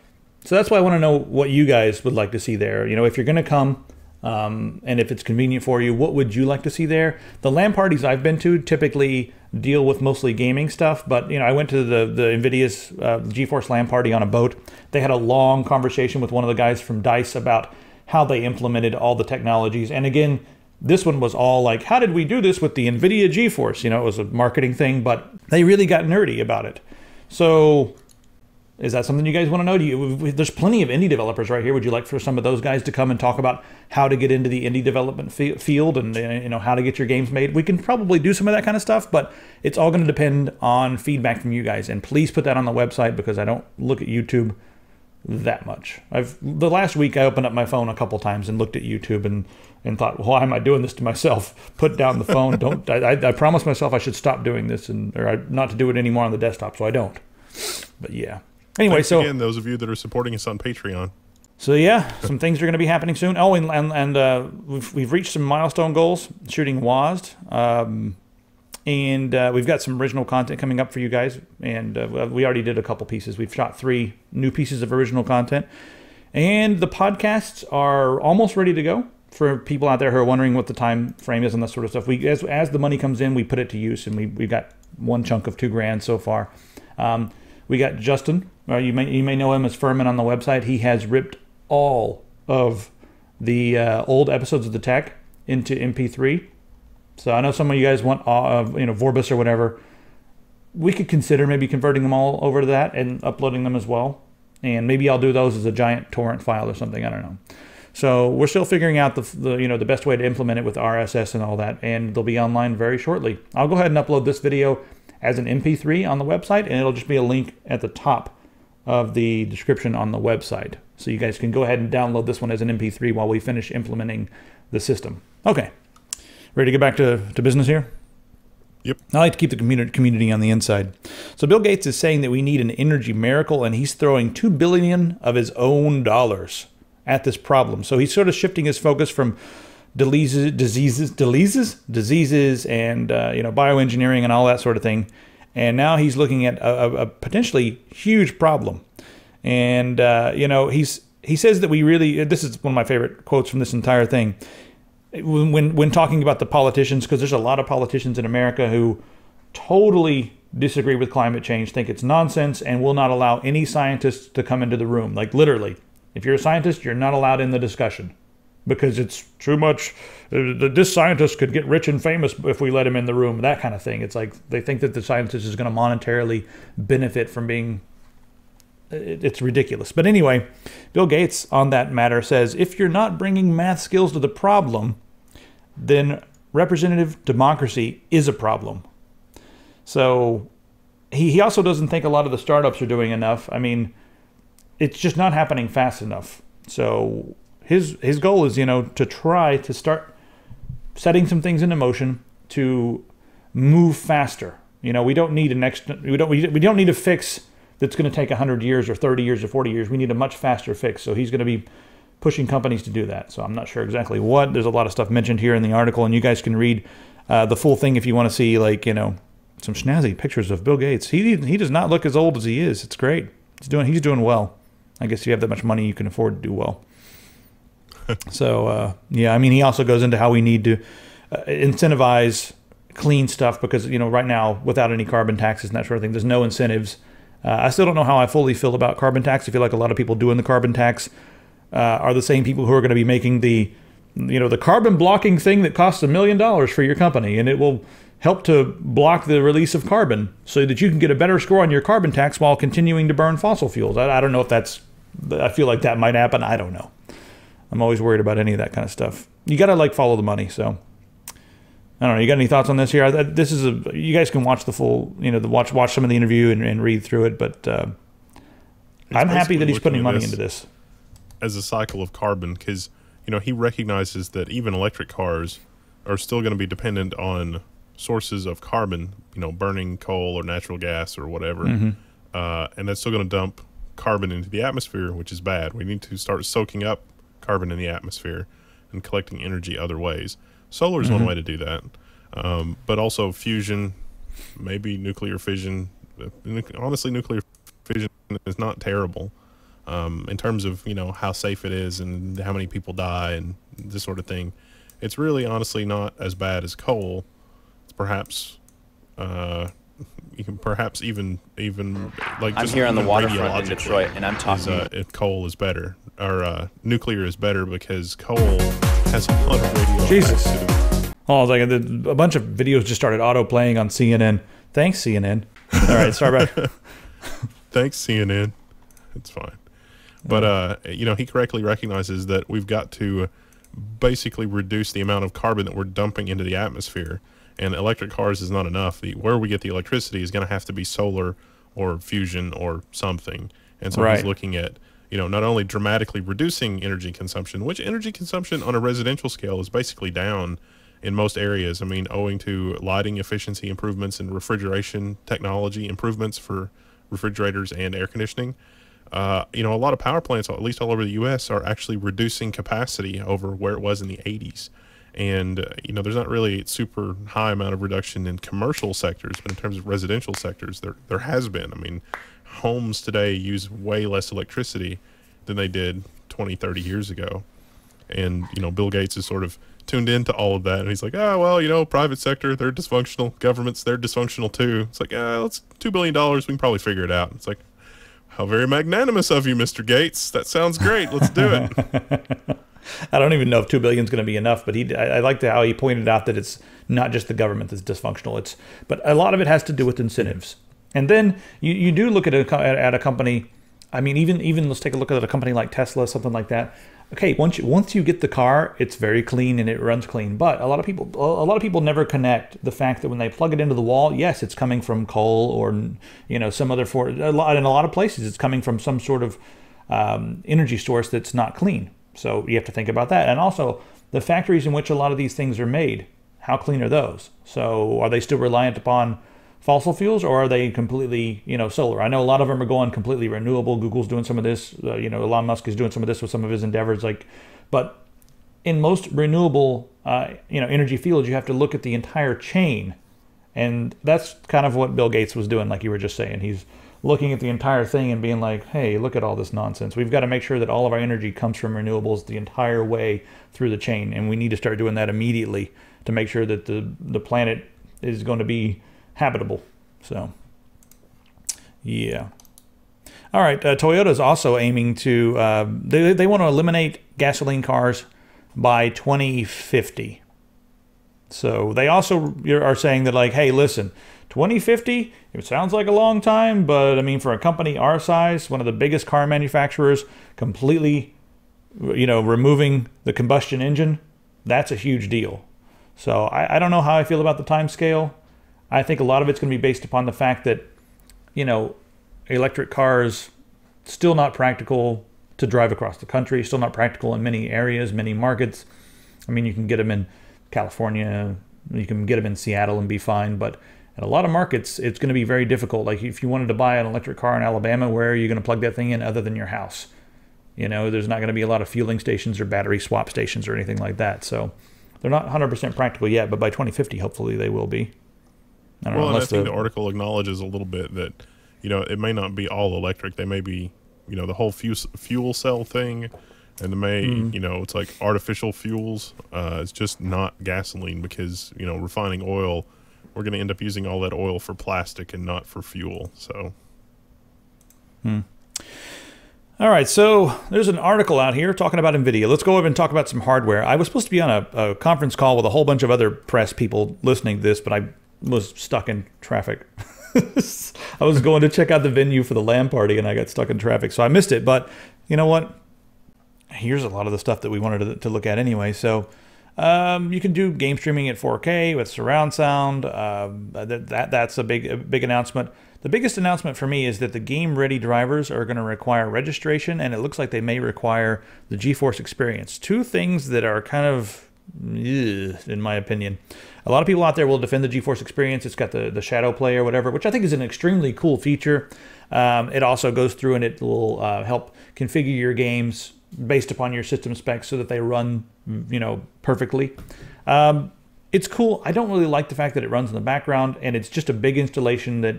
So that's why I want to know what you guys would like to see there. If you're going to come, and if it's convenient for you, what would you like to see there? The LAN parties I've been to, typically deal with mostly gaming stuff. But I went to the Nvidia's GeForce LAN party on a boat. They had a long conversation with one of the guys from Dyson about how they implemented all the technologies. And again, this one was all like, how did we do this with the Nvidia GeForce? It was a marketing thing, but they really got nerdy about it. So is that something you guys want to know? There's plenty of indie developers right here. Would you like for some of those guys to come and talk about how to get into the indie development field and how to get your games made? We can probably do some of that kind of stuff, but it's all going to depend on feedback from you guys. And please put that on the website, because I don't look at YouTube that much. The last week I opened up my phone a couple times and looked at YouTube and thought, well, why am I doing this to myself? Put down the phone. Don't. I promised myself I should stop doing this or not to do it anymore on the desktop, so I don't. But yeah. Anyway, Thanks again, those of you that are supporting us on Patreon. So yeah, some things are going to be happening soon. Oh, and we've reached some milestone goals shooting WASD. And we've got some original content coming up for you guys. And we already did a couple pieces. We've shot 3 new pieces of original content. And the podcasts are almost ready to go for people out there who are wondering what the time frame is and that sort of stuff. As the money comes in, we put it to use. And we've got one chunk of $2,000 so far. We got Justin. You may know him as Furman on the website. He has ripped all of the old episodes of The Tech into MP3. So I know some of you guys want, Vorbis or whatever. We could consider maybe converting them all over to that and uploading them as well. And maybe I'll do those as a giant torrent file or something. I don't know. So we're still figuring out the best way to implement it with RSS and all that. And they'll be online very shortly. I'll go ahead and upload this video as an MP3 on the website, and it'll just be a link at the top of the description on the website. So you guys can go ahead and download this one as an MP3 while we finish implementing the system. Okay. Ready to get back to business here? Yep. I like to keep the community on the inside. So Bill Gates is saying that we need an energy miracle, and he's throwing $2 billion of his own dollars at this problem. So he's sort of shifting his focus from diseases and bioengineering and all that sort of thing. And now he's looking at a potentially huge problem. And he says that we really, this is one of my favorite quotes from this entire thing. When talking about the politicians, because there's a lot of politicians in America who totally disagree with climate change, think it's nonsense, and will not allow any scientists to come into the room. Like literally, if you're a scientist, you're not allowed in the discussion because it's too much. This scientist could get rich and famous if we let him in the room, that kind of thing. It's like they think that the scientist is going to monetarily benefit from being... It's ridiculous. But anyway, Bill Gates on that matter says, if you're not bringing math skills to the problem, then representative democracy is a problem. So he also doesn't think a lot of the startups are doing enough. I mean, it's just not happening fast enough. So his goal is, to try to start setting some things into motion to move faster. We don't need we don't need a fix that's going to take 100 years or 30 years or 40 years. We need a much faster fix. So he's going to be pushing companies to do that. So I'm not sure exactly what. There's a lot of stuff mentioned here in the article, and you guys can read the full thing if you want to see, some snazzy pictures of Bill Gates. He does not look as old as he is. It's great. He's doing well. I guess if you have that much money, you can afford to do well. So, he also goes into how we need to incentivize clean stuff because, right now, without any carbon taxes and that sort of thing, there's no incentives. I still don't know how I fully feel about carbon tax. I feel like a lot of people doing the carbon tax are the same people who are going to be making the carbon blocking thing that costs $1 million for your company, and it will help to block the release of carbon so that you can get a better score on your carbon tax while continuing to burn fossil fuels. I don't know if I feel like that might happen. I don't know. I'm always worried about any of that kind of stuff. You got to follow the money. So I don't know. You got any thoughts on this here? You guys can watch the full, watch some of the interview and read through it. But I'm happy that he's putting money into this. As a cycle of carbon, because, he recognizes that even electric cars are still going to be dependent on sources of carbon, burning coal or natural gas or whatever. Mm-hmm. And that's still going to dump carbon into the atmosphere, which is bad. We need to start soaking up carbon in the atmosphere and collecting energy other ways. Solar is one way to do that, but also fusion, maybe nuclear fission. Honestly, nuclear fission is not terrible in terms of how safe it is and how many people die and this sort of thing. It's really honestly not as bad as coal. It's perhaps You can perhaps even like I'm just here on the even waterfront in radiologically Detroit, and I'm talking. if coal is better or nuclear is better because coal has a lot of radioactivity. Jesus. Oh, I was like, a bunch of videos just started auto playing on CNN. Thanks, CNN. All right, start back. Thanks, CNN. It's fine. But, you know, he correctly recognizes that we've got to basically reduce the amount of carbon that we're dumping into the atmosphere. And electric cars is not enough. Where we get the electricity is going to have to be solar or fusion or something. And so he's looking at, you know, not only dramatically reducing energy consumption, which energy consumption on a residential scale is basically down in most areas. I mean, owing to lighting efficiency improvements and refrigeration technology improvements for refrigerators and air conditioning. You know, a lot of power plants, at least all over the U.S., are actually reducing capacity over where it was in the 80s. And, you know, there's not really a super high amount of reduction in commercial sectors, but in terms of residential sectors, there has been. I mean, homes today use way less electricity than they did 20, 30 years ago. And, you know, Bill Gates is sort of tuned into all of that. And he's like, oh, well, you know, private sector, they're dysfunctional. Governments, they're dysfunctional too. It's like, let's $2 billion. We can probably figure it out. It's like, how very magnanimous of you, Mr. Gates. That sounds great. Let's do it. I don't even know if $2 billion is going to be enough, but I liked how he pointed out that it's not just the government that's dysfunctional. But a lot of it has to do with incentives. And then you do look at a company. I mean, even let's take a look at a company like Tesla, something like that. Okay, once you get the car, it's very clean and it runs clean. But a lot of people never connect the fact that when they plug it into the wall, yes, it's coming from coal or, you know, some other in a lot of places it's coming from some sort of energy source that's not clean. So you have to think about that. And also the factories in which a lot of these things are made, how clean are those? So are they still reliant upon fossil fuels, or are they completely, you know, solar? I know a lot of them are going completely renewable. Google's doing some of this. You know, Elon Musk is doing some of this with some of his endeavors. But in most renewable, you know, energy fields, you have to look at the entire chain, and that's kind of what Bill Gates was doing, like you were just saying. He's looking at the entire thing and being like, hey, look at all this nonsense. We've got to make sure that all of our energy comes from renewables the entire way through the chain, and we need to start doing that immediately to make sure that the planet is going to be habitable. So, yeah. All right, Toyota's also aiming to, they want to eliminate gasoline cars by 2050. So they also are saying that, like, hey, listen, 2050, it sounds like a long time, but I mean, for a company our size, one of the biggest car manufacturers, completely, you know, removing the combustion engine, that's a huge deal. So I don't know how I feel about the time scale. I think a lot of it's going to be based upon the fact that, you know, electric cars still not practical to drive across the country, still not practical in many areas, many markets. I mean, you can get them in California, you can get them in Seattle and be fine, but in a lot of markets, it's going to be very difficult. Like if you wanted to buy an electric car in Alabama, where are you going to plug that thing in other than your house? You know, there's not going to be a lot of fueling stations or battery swap stations or anything like that. So they're not 100% practical yet, but by 2050, hopefully they will be. I don't know, and I think the article acknowledges a little bit that, you know, it may not be all electric. They may be, you know, the whole fuel cell thing, and the you know, it's like artificial fuels. It's just not gasoline because, you know, refining oil, we're going to end up using all that oil for plastic and not for fuel. So. All right, so there's an article out here talking about Nvidia. Let's go over and talk about some hardware. I was supposed to be on a conference call with a whole bunch of other press people listening to this, but I was stuck in traffic. I was going to check out the venue for the LAN party and I got stuck in traffic, so I missed it. But you know what? Here's a lot of the stuff that we wanted to look at anyway. So you can do game streaming at 4K with surround sound. That's a big announcement. The biggest announcement for me is that the game-ready drivers are going to require registration, and it looks like they may require the GeForce Experience. Two things that are kind of, in my opinion. A lot of people out there will defend the GeForce Experience. It's got the shadow play or whatever, which I think is an extremely cool feature. It also goes through and it will help configure your games based upon your system specs so that they run, you know, perfectly. It's cool. I don't really like the fact that it runs in the background and it's just a big installation that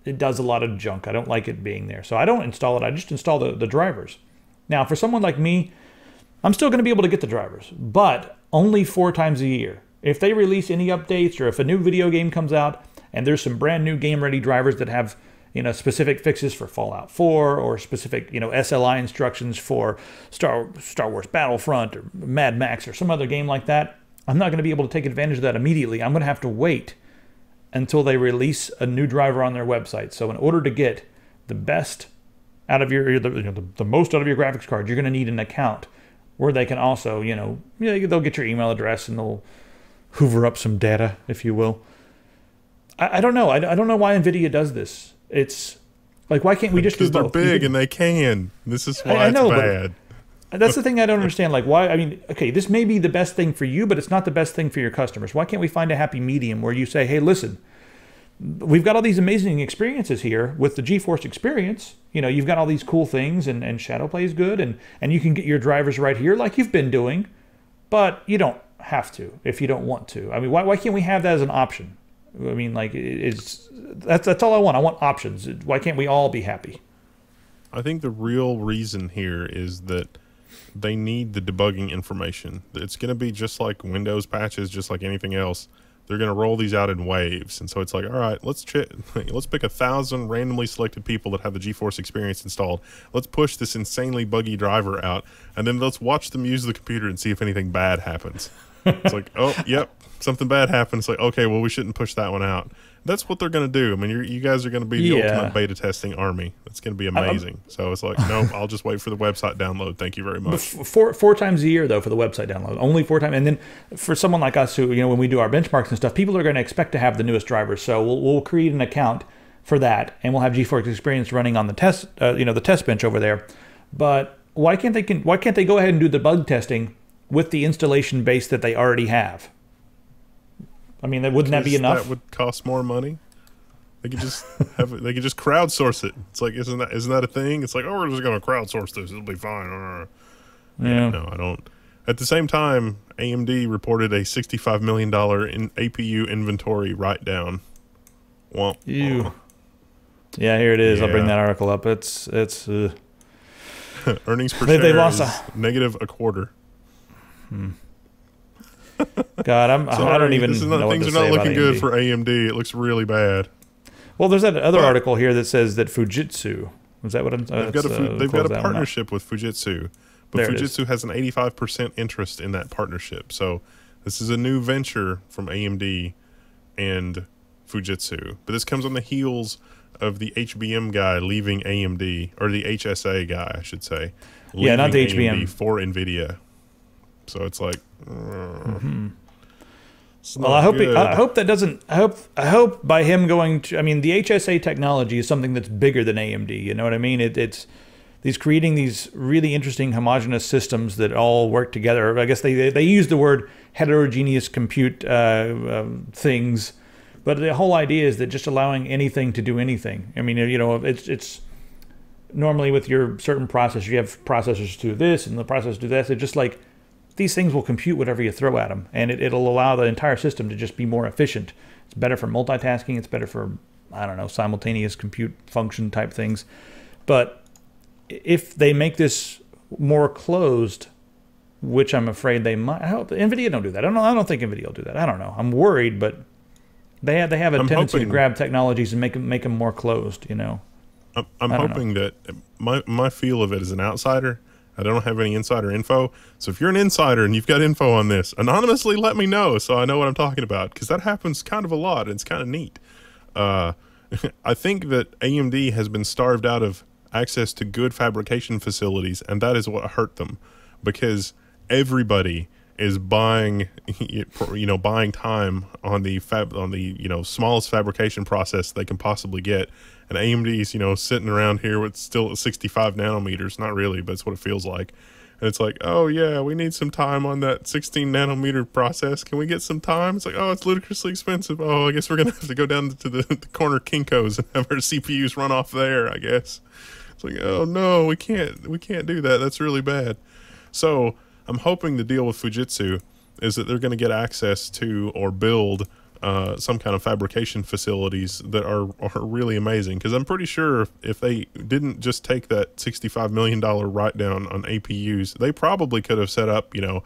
it does a lot of junk. I don't like it being there. So I don't install it. I just install the drivers. Now, for someone like me, I'm still going to be able to get the drivers, but only 4 times a year. If they release any updates or if a new video game comes out, And there's some brand new game-ready drivers that have, you know, specific fixes for Fallout 4 or specific, you know, SLI instructions for Star Wars Battlefront or Mad Max or some other game like that. I'm not going to be able to take advantage of that immediately. I'm going to have to wait until they release a new driver on their website. So in order to get the best out of the most out of your graphics card, you're going to need an account where they can also, they'll get your email address and they'll hoover up some data, if you will. I don't know. I don't know why Nvidia does this. It's like, why can't we just do both? Because they're big and they can. This is why it's bad. That's the thing I don't understand. Like, why? I mean, okay, this may be the best thing for you, but it's not the best thing for your customers. Why can't we find a happy medium where you say, hey, listen, we've got all these amazing experiences here with the GeForce experience. You know, you've got all these cool things, and Shadowplay is good, and you can get your drivers right here like you've been doing, but you don't have to if you don't want to. I mean, why can't we have that as an option? I mean, like, that's all I want. I want options. Why can't we all be happy? I think the real reason here is that they need the debugging information. It's going to be just like Windows patches, just like anything else. They're going to roll these out in waves. And so it's like, all right, let's pick 1,000 randomly selected people that have the GeForce experience installed. Let's push this insanely buggy driver out, and then let's watch them use the computer and see if anything bad happens. It's like, oh, yep, something bad happened. It's like, okay, well, we shouldn't push that one out. That's what they're going to do. I mean, you guys are going to be the ultimate beta testing army. That's going to be amazing. So it's like, no, I'll just wait for the website download. Thank you very much. Four times a year, though, for the website download. Only 4 times. And then for someone like us who, when we do our benchmarks and stuff, people are going to expect to have the newest drivers. So we'll create an account for that, and we'll have GeForce Experience running on the test, the test bench over there. But why can't they go ahead and do the bug testing with the installation base that they already have? I mean, wouldn't that be enough? That would cost more money. They could just they could just crowdsource it. It's like, isn't that a thing? It's like, oh, we're just going to crowdsource this. It'll be fine. Yeah. No, I don't. At the same time, AMD reported a $65 million in APU inventory write-down. Well, ew. Yeah, here it is. Yeah. I'll bring that article up. It's earnings per share they lost is negative a quarter. God, I don't even know what to say about AMD. Things are not looking good for AMD. It looks really bad. Well, there's that other article here that says that Fujitsu, is that what I'm saying? They've got a partnership with Fujitsu, but Fujitsu has an 85% interest in that partnership. So this is a new venture from AMD and Fujitsu. But this comes on the heels of the HBM guy leaving AMD, or the HSA guy, I should say. Yeah, not the HBM. AMD for Nvidia. So it's like, well, I hope that doesn't. I hope by him going to. I mean, the HSA technology is something that's bigger than AMD. You know what I mean? It's creating these really interesting homogeneous systems that all work together. I guess they use the word heterogeneous compute things, but the whole idea is that just allowing anything to do anything. I mean, it's normally with your certain processor, you have processors do this and the processors do this. It's just like, these things will compute whatever you throw at them, and it'll allow the entire system to just be more efficient. It's better for multitasking. It's better for, I don't know, simultaneous compute function type things. But if they make this more closed, which I'm afraid they might, NVIDIA don't do that. I don't think NVIDIA will do that. I don't know. I'm worried, but they have a tendency to grab technologies and make them more closed. I'm hoping that my feel of it as an outsider. I don't have any insider info. So if you're an insider and you've got info on this, anonymously let me know so I know what I'm talking about, because that happens kind of a lot and it's kind of neat. I think that AMD has been starved out of access to good fabrication facilities, and that is what hurt them, because everybody is buying time on the smallest fabrication process they can possibly get. And AMD's, sitting around here with still 65 nanometers. Not really, but it's what it feels like. And it's like, oh, yeah, we need some time on that 16 nanometer process. Can we get some time? It's like, oh, it's ludicrously expensive. Oh, I guess we're going to have to go down to the corner Kinko's and have our CPUs run off there, I guess. It's like, oh, no, we can't do that. That's really bad. So I'm hoping the deal with Fujitsu is that they're going to get access to or build some kind of fabrication facilities that are really amazing, because I'm pretty sure if they didn't just take that $65 million write down on APUs, they probably could have set up, a 22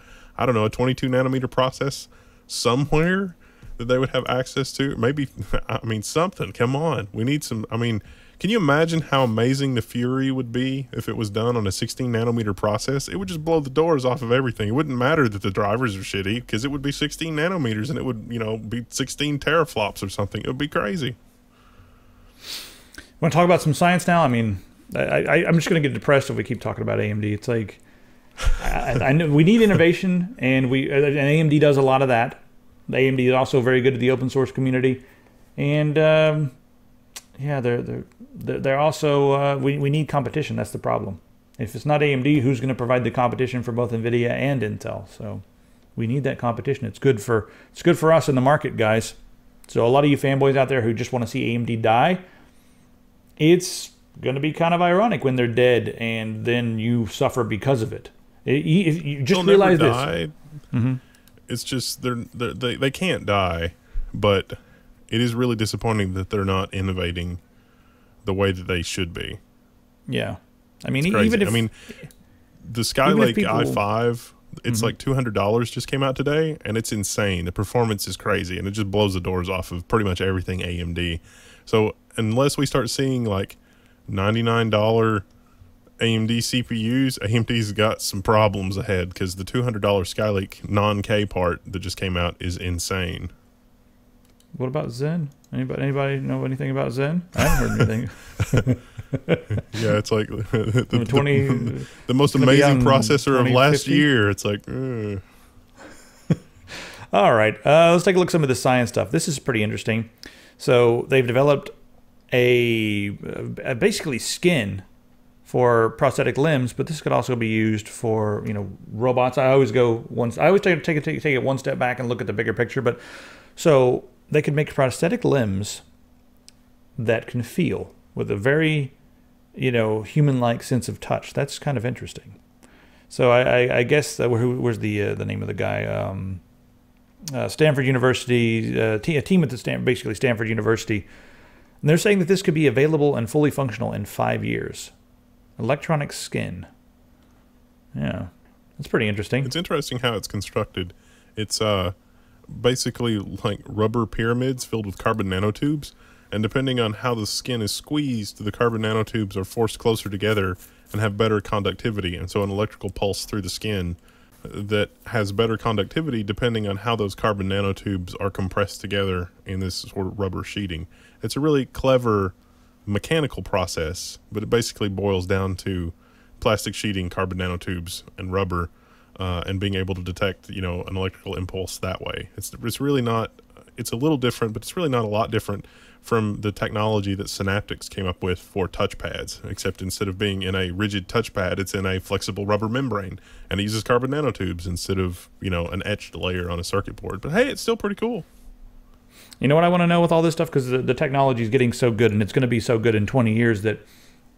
nanometer process somewhere that they would have access to? Maybe, I mean, something. Come on. We need some. I mean, can you imagine how amazing the fury would be if it was done on a 16 nanometer process? It would just blow the doors off of everything. It wouldn't matter that the drivers are shitty because it would be 16 nanometers and it would, you know, be 16 teraflops or something. It would be crazy. Want to talk about some science now? I mean, I'm just going to get depressed if we keep talking about AMD. It's like, I know we need innovation, and AMD does a lot of that. AMD is also very good at the open source community, and yeah, they're also we need competition. That's the problem. If it's not AMD, who's going to provide the competition for both Nvidia and Intel? So we need that competition. It's good for us in the market, guys. So a lot of you fanboys out there who just want to see AMD die, it's going to be kind of ironic when they're dead and then you suffer because of it. You just realize this. Mm-hmm. It's just they can't die, but it is really disappointing that they're not innovating the way that they should be. Yeah, I mean, even if the Skylake i5, it's like $200 just came out today, and it's insane. The performance is crazy, and it just blows the doors off of pretty much everything AMD. So unless we start seeing like $99 AMD CPUs, AMD's got some problems ahead because the $200 Skylake non-K part that just came out is insane. What about Zen? Anybody know anything about Zen? I haven't heard anything. Yeah, it's like the most amazing processor of last year. It's like, all right, let's take a look at some of the science stuff. This is pretty interesting. So they've developed a basically skin for prosthetic limbs, but this could also be used for, you know, robots. I always take it one step back and look at the bigger picture. But so they could make prosthetic limbs that can feel with a very, you know, human-like sense of touch. That's kind of interesting. So I guess where's the name of the guy? Stanford University, a team at basically Stanford University. And they're saying that this could be available and fully functional in 5 years. Electronic skin. Yeah, that's pretty interesting. It's interesting how it's constructed. It's basically like rubber pyramids filled with carbon nanotubes, and depending on how the skin is squeezed, the carbon nanotubes are forced closer together and have better conductivity. And so an electrical pulse through the skin that has better conductivity depending on how those carbon nanotubes are compressed together in this sort of rubber sheeting. It's a really clever mechanical process, but it basically boils down to plastic sheeting, carbon nanotubes, and rubber, and being able to detect, you know, an electrical impulse that way. It's really not. It's a little different, but it's really not a lot different from the technology that Synaptics came up with for touchpads, except instead of being in a rigid touchpad, it's in a flexible rubber membrane, and it uses carbon nanotubes instead of, you know, an etched layer on a circuit board. But hey, it's still pretty cool. You know what I want to know with all this stuff? Because the technology is getting so good, and it's going to be so good in 20 years that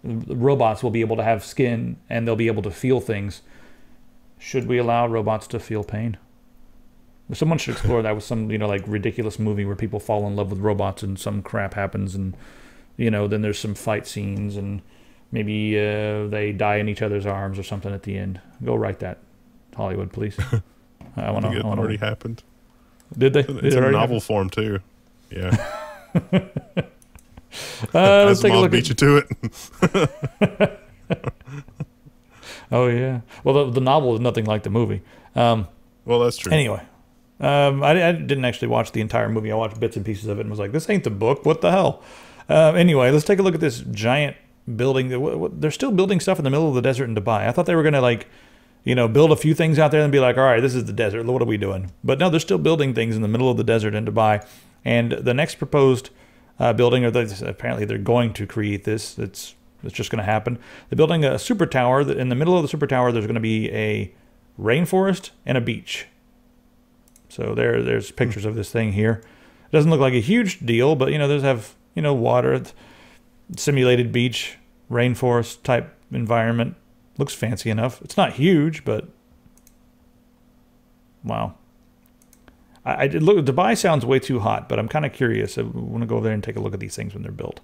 robots will be able to have skin and they'll be able to feel things. Should we allow robots to feel pain? Someone should explore that with some, you know, like ridiculous movie where people fall in love with robots and some crap happens, and, you know, then there's some fight scenes and maybe they die in each other's arms or something at the end. Go write that, Hollywood, please. I want to. It already happened. Did they? It's in novel form too. Yeah. Let's take a look. Beat you to it. Oh yeah. Well, the novel is nothing like the movie. Well, that's true. Anyway, I didn't actually watch the entire movie. I watched bits and pieces of it and was like, "This ain't the book. What the hell?" Anyway, let's take a look at this giant building. They're still building stuff in the middle of the desert in Dubai. I thought they were gonna, like, you know, build a few things out there and be like, all right, this is the desert. What are we doing? But no, they're still building things in the middle of the desert in Dubai. And the next proposed building, or apparently they're going to create this. It's just going to happen. They're building a super tower. That in the middle of the super tower, there's going to be a rainforest and a beach. So there's pictures of this thing here. It doesn't look like a huge deal, but, you know, there's have, you know, water, simulated beach, rainforest type environment. Looks fancy enough. It's not huge, but wow. I did look. Dubai sounds way too hot, but I'm kind of curious. I want to go over there and take a look at these things when they're built.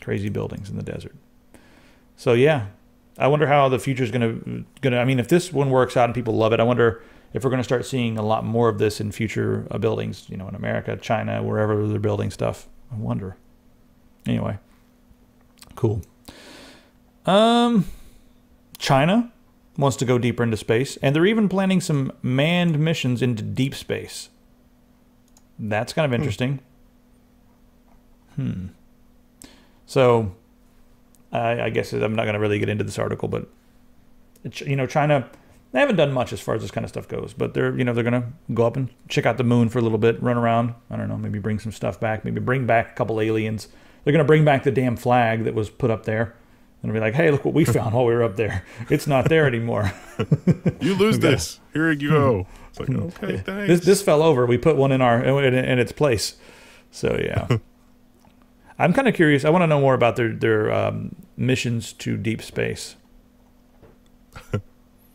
Crazy buildings in the desert. So yeah, I wonder how the future is gonna. I mean, if this one works out and people love it, I wonder if we're going to start seeing a lot more of this in future buildings, in America, China, wherever they're building stuff. I wonder. Anyway, cool. China wants to go deeper into space, and they're even planning some manned missions into deep space. That's kind of interesting. So, I guess I'm not going to really get into this article, but China, they haven't done much as far as this kind of stuff goes, but they're going to go up and check out the moon for a little bit, run around. I don't know, maybe bring some stuff back, maybe bring back a couple aliens. They're going to bring back the damn flag that was put up there. And be like, hey, look what we found while we were up there. It's not there anymore. You lose this. Here you go. It's like, okay, thanks. This fell over. We put one in its place. So yeah, I'm kind of curious. I want to know more about their missions to deep space.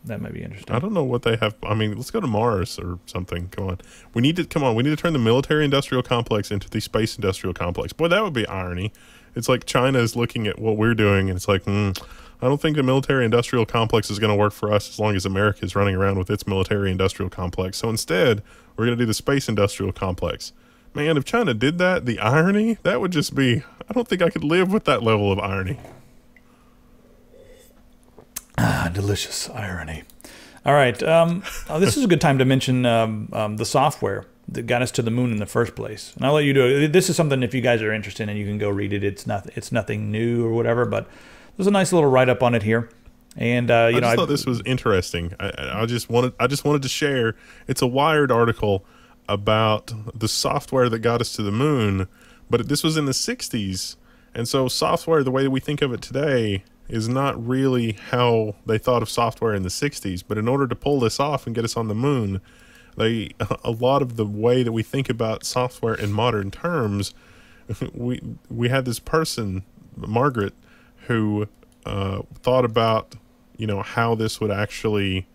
That might be interesting. I don't know what they have. I mean, let's go to Mars or something. Come on. We need to turn the military-industrial complex into the space-industrial complex. Boy, that would be irony. It's like China is looking at what we're doing, and it's like, I don't think the military-industrial complex is going to work for us as long as America is running around with its military-industrial complex. So instead, we're going to do the space-industrial complex. Man, if China did that, the irony, that would just be, I don't think I could live with that level of irony. Delicious irony. All right. This is a good time to mention the software that got us to the moon in the first place. And I'll let you do it. This is something, if you guys are interested in, you can go read it. It's nothing new or whatever, but there's a nice little write-up on it here. And I thought this was interesting. I just wanted to share. It's a Wired article about the software that got us to the moon, but this was in the 60s. And so software, the way that we think of it today, is not really how they thought of software in the 60s. But in order to pull this off and get us on the moon, a lot of the way that we think about software in modern terms, we had this person, Margaret, who thought about how this would actually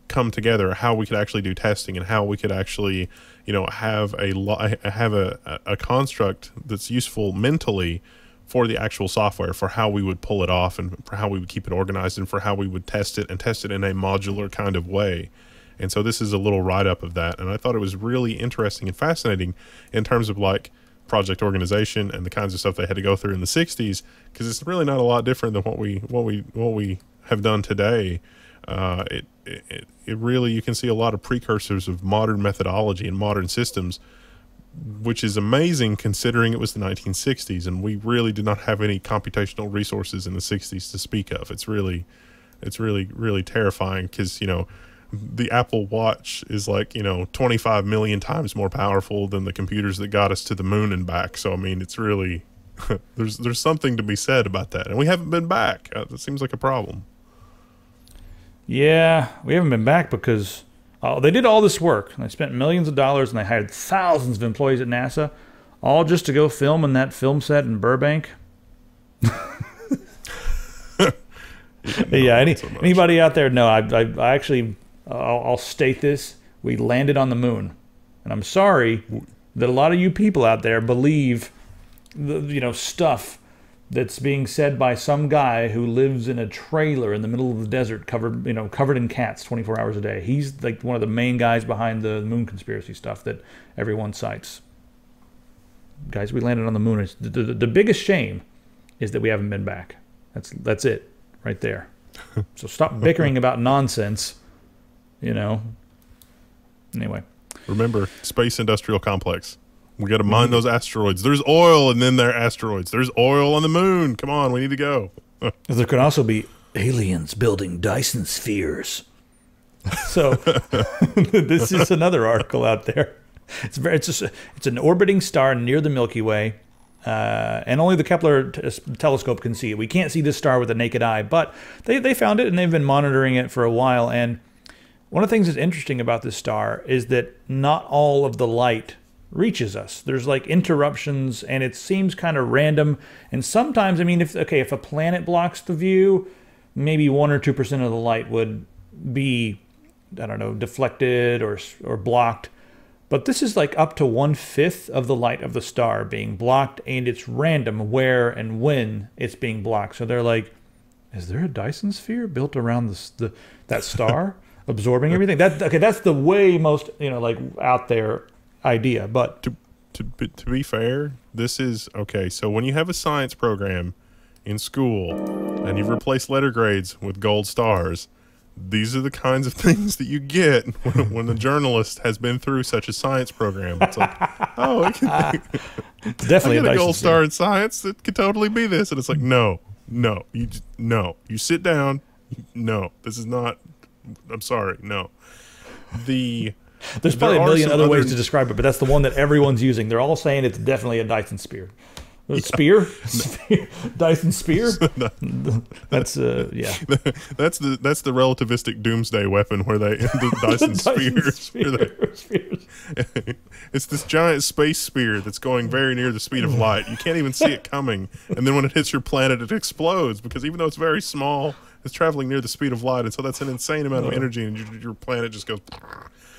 come together, how we could actually do testing, and how we could actually have a construct that's useful mentally for the actual software, for how we would pull it off, and for how we would keep it organized, and for how we would test it in a modular kind of way. And so this is a little write-up of that, and I thought it was really interesting and fascinating in terms of like project organization and the kinds of stuff they had to go through in the 60s, because it's really not a lot different than what we have done today. It really, you can see a lot of precursors of modern methodology and modern systems, which is amazing considering it was the 1960s, and we really did not have any computational resources in the 60s to speak of. It's really terrifying, because the Apple Watch is like 25 million times more powerful than the computers that got us to the moon and back. So I mean, it's really there's something to be said about that, and we haven't been back. That seems like a problem. Yeah, we haven't been back because they did all this work. They spent millions of dollars, and they hired thousands of employees at NASA, all just to go film in that film set in Burbank. Yeah, anybody out there? No, I actually, I'll state this. We landed on the moon, and I'm sorry that a lot of you people out there believe the stuff that's being said by some guy who lives in a trailer in the middle of the desert, covered in cats 24 hours a day. He's like one of the main guys behind the moon conspiracy stuff that everyone cites. Guys, we landed on the moon. The biggest shame is that we haven't been back. That's it right there. So stop bickering about nonsense. Anyway. Remember, space industrial complex. We got to mine those asteroids. There's oil, and then there are asteroids. There's oil on the moon. Come on, we need to go. There could also be aliens building Dyson spheres. So this is another article out there. It's an orbiting star near the Milky Way, and only the Kepler telescope can see it. We can't see this star with the naked eye, but they found it, and they've been monitoring it for a while. And one of the things that's interesting about this star is that not all of the light reaches us. There's like interruptions, and it seems kind of random. And sometimes, I mean, if a planet blocks the view, maybe 1 or 2% of the light would be, I don't know, deflected or blocked. But this is like up to 1/5 of the light of the star being blocked, and it's random where and when it's being blocked. So they're like, is there a Dyson sphere built around that star? absorbing everything. That's the way most, like out there idea. But to be fair, this is okay. So when you have a science program in school and you've replaced letter grades with gold stars, these are the kinds of things that you get when the journalist has been through such a science program. It's like, oh, definitely I get a gold star sphere. in science. It could totally be this. And it's like, no. You sit down. No, this is not. I'm sorry. No. There's probably a million other ways to describe it, but that's the one that everyone's using. They're all saying it's definitely a Dyson sphere. Spear? Dyson spear? That's yeah. That's the relativistic doomsday weapon where the Dyson spears. It's this giant space spear that's going very near the speed of light. You can't even see it coming, and then when it hits your planet, it explodes because even though it's very small, it's traveling near the speed of light, and so that's an insane amount of energy, and your planet just goes.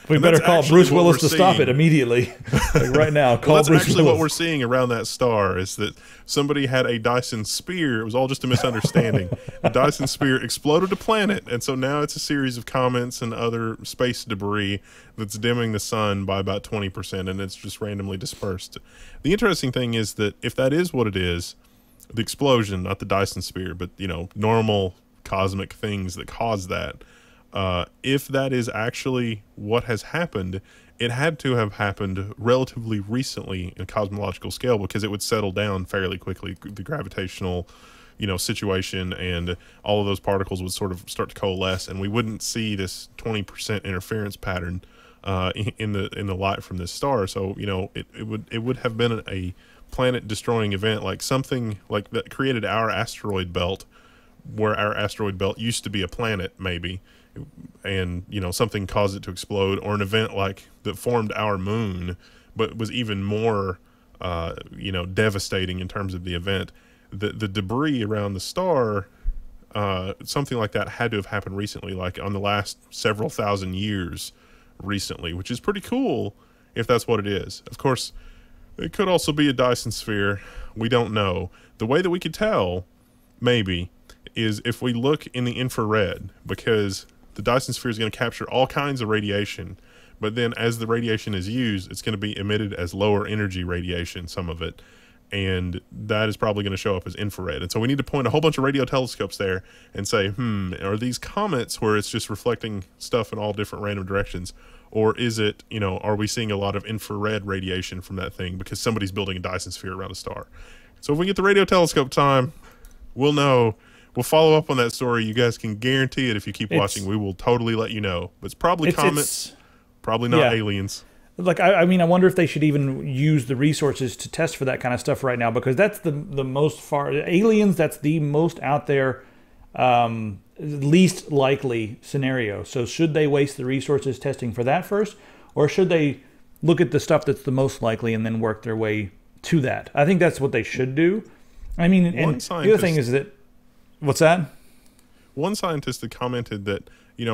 We better call Bruce Willis to stop it immediately. Like right now, call that's Bruce actually Willis. what we're seeing around that star is that somebody had a Dyson spear. It was all just a misunderstanding. The Dyson spear exploded a planet, and so now it's a series of comets and other space debris that's dimming the sun by about 20%, and it's just randomly dispersed. The interesting thing is that if that is what it is, the explosion, not the Dyson spear, but normal cosmic things that cause that, if that is actually what has happened, it had to have happened relatively recently in a cosmological scale because it would settle down fairly quickly. The gravitational, situation and all of those particles would sort of start to coalesce, and we wouldn't see this 20% interference pattern in the light from this star. So it would have been a planet destroying event, like something like that created our asteroid belt, where our asteroid belt used to be a planet maybe. And something caused it to explode, or an event like that formed our moon, but was even more devastating in terms of the event. The debris around the star, something like that had to have happened recently, like on the last several thousand years recently, which is pretty cool if that's what it is. Of course, it could also be a Dyson sphere. We don't know. The way that we could tell, maybe, is if we look in the infrared, because the Dyson sphere is going to capture all kinds of radiation, but then as the radiation is used, it's going to be emitted as lower energy radiation, some of it, and that is probably going to show up as infrared. And so we need to point a whole bunch of radio telescopes there and say, are these comets where it's just reflecting stuff in all different random directions, or is it, are we seeing a lot of infrared radiation from that thing because somebody's building a Dyson sphere around a star? So if we get the radio telescope time, we'll know. We'll follow up on that story. You guys can guarantee it if you keep watching. We will totally let you know. But it's probably comets, probably not aliens. Like, I mean, I wonder if they should even use the resources to test for that kind of stuff right now, because that's the most far... Aliens, that's the most out there, least likely scenario. So should they waste the resources testing for that first? Or should they look at the stuff that's the most likely and then work their way to that? I think that's what they should do. I mean, and the other thing is that... What's that? One scientist had commented that,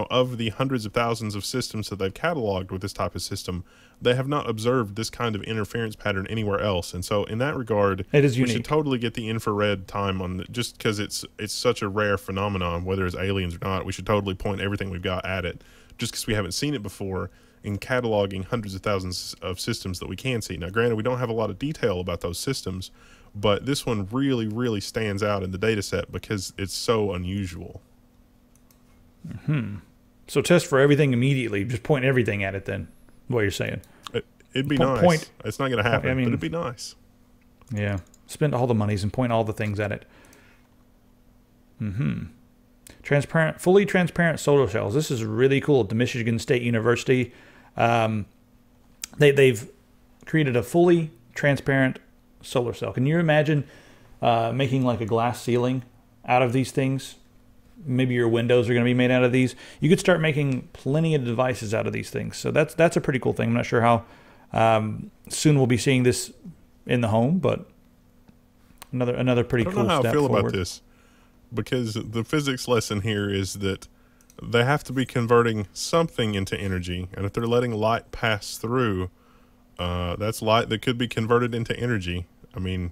of the hundreds of thousands of systems that they've cataloged with this type of system, they have not observed this kind of interference pattern anywhere else. And so in that regard, it is unique. We should totally get the infrared time on just because it's such a rare phenomenon, whether it's aliens or not. We should totally point everything we've got at it just because we haven't seen it before in cataloging hundreds of thousands of systems that we can see. Now, granted, we don't have a lot of detail about those systems, but this one really, really stands out in the data set because it's so unusual. So test for everything immediately. Just point everything at it then, what you're saying. It'd be nice. It's not going to happen, but it'd be nice. Yeah. Spend all the monies and point all the things at it. Transparent, fully transparent solar cells. This is really cool at the Michigan State University. They've created a fully transparent solar cell. Can you imagine making like a glass ceiling out of these things? Maybe your windows are going to be made out of these. You could start making plenty of devices out of these things. So that's a pretty cool thing. I'm not sure how soon we'll be seeing this in the home, but another pretty cool step forward. I don't know how I feel about this, because the physics lesson here is that they have to be converting something into energy, and if they're letting light pass through, that's light that could be converted into energy. I mean,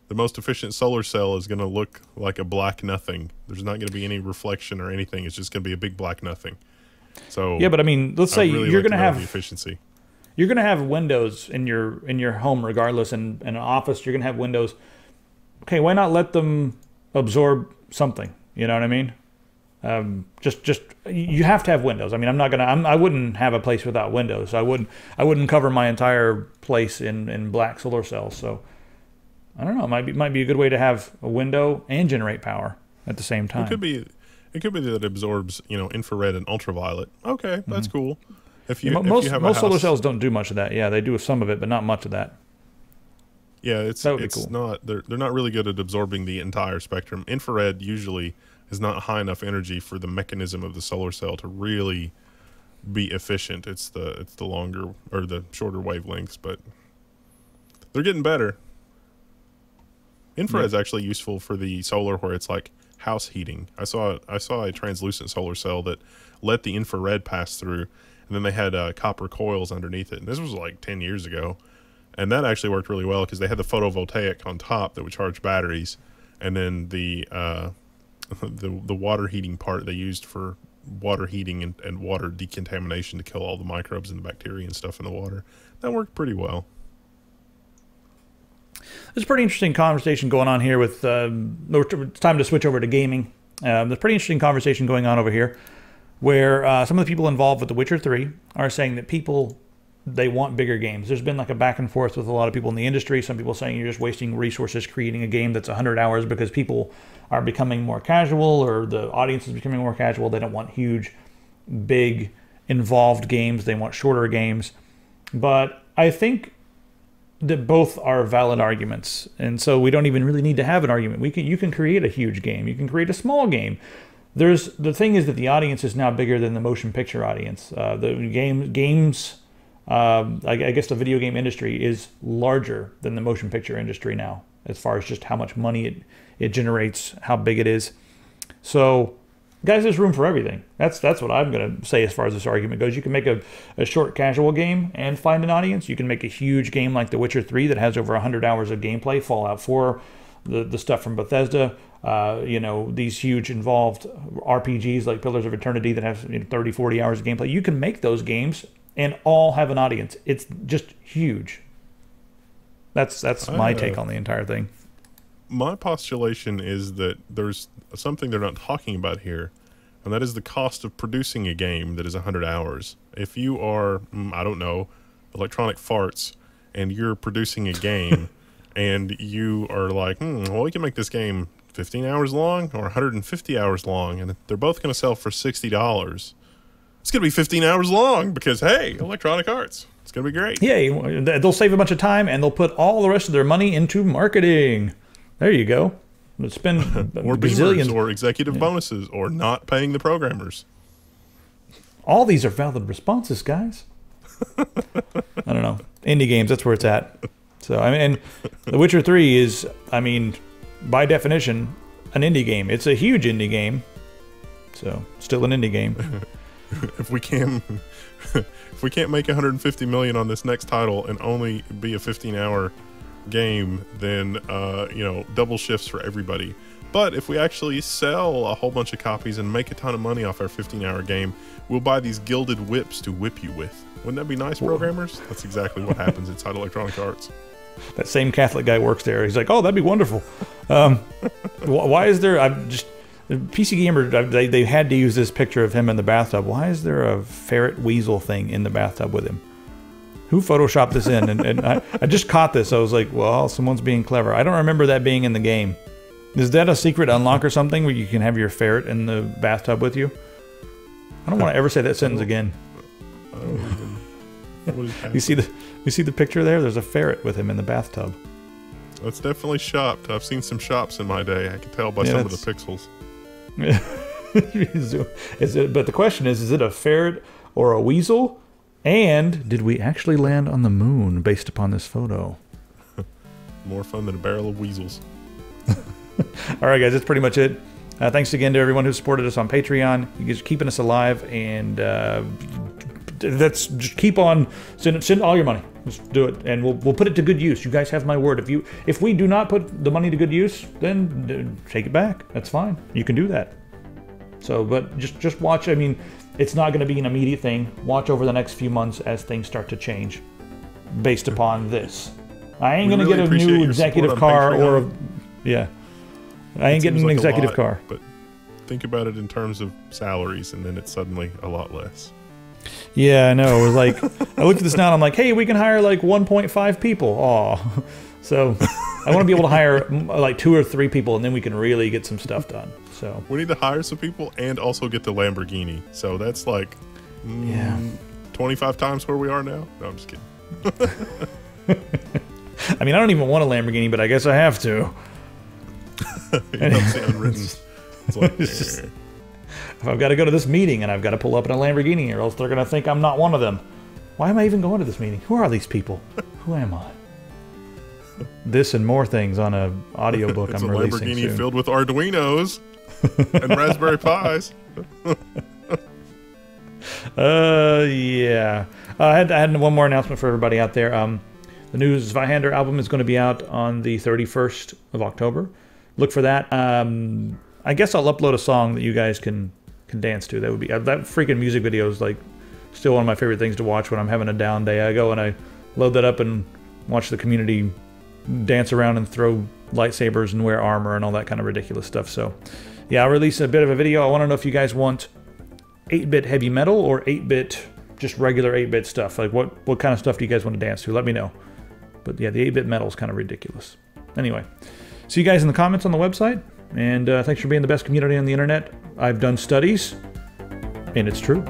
the most efficient solar cell is going to look like a black nothing. There's not going to be any reflection or anything. It's just going to be a big black nothing. So yeah, but I mean, let's say really you're like going to know have the efficiency. You're going to have windows in your home regardless, and in an office you're going to have windows. Okay, why not let them absorb something? You know what I mean? Just you have to have windows. I mean, I wouldn't have a place without windows. I wouldn't cover my entire place in black solar cells. So I don't know. It might be a good way to have a window and generate power at the same time. It could be that it absorbs, infrared and ultraviolet. Okay, that's cool. If you most have a house, solar cells don't do much of that. Yeah, they do some of it, but not much of that. Yeah, that would be cool. not they're not really good at absorbing the entire spectrum. Infrared usually is not high enough energy for the mechanism of the solar cell to really be efficient. It's the longer or the shorter wavelengths, but they're getting better. Infrared is actually useful for the solar where it's like house heating. I saw a translucent solar cell that let the infrared pass through, and then they had copper coils underneath it. And this was like 10 years ago, and that actually worked really well because they had the photovoltaic on top that would charge batteries, and then the water heating part they used for water heating and water decontamination to kill all the microbes and the bacteria and stuff in the water. That worked pretty well. There's a pretty interesting conversation going on here with it's time to switch over to gaming. There's a pretty interesting conversation going on over here where some of the people involved with The Witcher 3 are saying that they want bigger games. There's been like a back and forth with a lot of people in the industry. Some people saying you're just wasting resources creating a game that's 100 hours because people are becoming more casual, or the audience is becoming more casual. They don't want huge, big, involved games. They want shorter games. But I think that both are valid arguments, and so we don't even really need to have an argument. You can create a huge game. You can create a small game. The thing is that the audience is now bigger than the motion picture audience. The games. I guess the video game industry is larger than the motion picture industry now, as far as just how much money it generates, how big it is. So, guys, there's room for everything. That's what I'm going to say as far as this argument goes. You can make a short casual game and find an audience. You can make a huge game like The Witcher 3 that has over 100 hours of gameplay, Fallout 4, the stuff from Bethesda, these huge involved RPGs like Pillars of Eternity that have 30, 40 hours of gameplay. You can make those games and all have an audience. It's just huge. That's my take on the entire thing. My postulation is that there's something they're not talking about here, and that is the cost of producing a game that is 100 hours. If you are, I don't know, Electronic Farts, and you're producing a game, and you are like, well, we can make this game 15 hours long or 150 hours long, and they're both going to sell for $60. It's going to be 15 hours long because, hey, Electronic Arts. It's going to be great. Yeah, they'll save a bunch of time, and they'll put all the rest of their money into marketing. There you go. Spend or bazillions, or executive bonuses, or not paying the programmers. All these are valid responses, guys. I don't know. Indie games, that's where it's at. So, I mean, and The Witcher 3 is, by definition, an indie game. It's a huge indie game. So, still an indie game. If we can't make 150 million on this next title and only be a 15-hour game, then double shifts for everybody. But if we actually sell a whole bunch of copies and make a ton of money off our 15-hour game, we'll buy these gilded whips to whip you with. Wouldn't that be nice, programmers? That's exactly what happens inside Electronic Arts. That same Catholic guy works there. He's like, oh, that'd be wonderful. Why is there... PC Gamer, they had to use this picture of him in the bathtub. Why is there a ferret weasel thing in the bathtub with him? Who photoshopped this in? And I just caught this. I was like, well, someone's being clever. I don't remember that being in the game. Is that a secret unlock or something where you can have your ferret in the bathtub with you? I don't want to ever say that sentence again. You see the picture there? There's a ferret with him in the bathtub. That's definitely shopped. I've seen some shops in my day. I can tell by some of the pixels. But the question is it a ferret or a weasel? And did we actually land on the moon based upon this photo? More fun than a barrel of weasels. All right, guys, that's pretty much it. Thanks again to everyone who supported us on Patreon. You guys are keeping us alive, and let's just keep on send all your money. Just do it, and we'll put it to good use. You guys have my word. If we do not put the money to good use, then take it back. That's fine. You can do that. So, but just watch. it's not going to be an immediate thing. Watch over the next few months as things start to change based upon this. I ain't going to get a new executive car or a, yeah. I ain't getting an executive car. But think about it in terms of salaries, and then it's suddenly a lot less. Yeah, I know. It was like, I looked at this now and I'm like, hey, we can hire like 1.5 people. Aw. So I want to be able to hire like 2 or 3 people, and then we can really get some stuff done. So we need to hire some people and also get the Lamborghini. So that's like 25 times where we are now. No, I'm just kidding. I mean, I don't even want a Lamborghini, but I guess I have to. You know, it's the unwritten. It's like, just, if I've got to go to this meeting and I've got to pull up in a Lamborghini, or else they're going to think I'm not one of them. Why am I even going to this meeting? Who are these people? Who am I? This and more things on a audiobook I'm releasing soon. It's a Lamborghini filled with Arduinos and Raspberry Pis. Yeah. I had one more announcement for everybody out there. The new Zweihander album is going to be out on the 31st of October. Look for that. I guess I'll upload a song that you guys can dance to. That would be that freaking music video is like still one of my favorite things to watch when I'm having a down day. I go and I load that up and watch the community dance around and throw lightsabers and wear armor and all that kind of ridiculous stuff. So yeah, I'll release a bit of a video. I want to know if you guys want 8-bit heavy metal or 8-bit just regular 8-bit stuff. Like what kind of stuff do you guys want to dance to? Let me know. But yeah, the 8-bit metal is kind of ridiculous. Anyway, see you guys in the comments on the website, and thanks for being the best community on the internet. I've done studies, and it's true.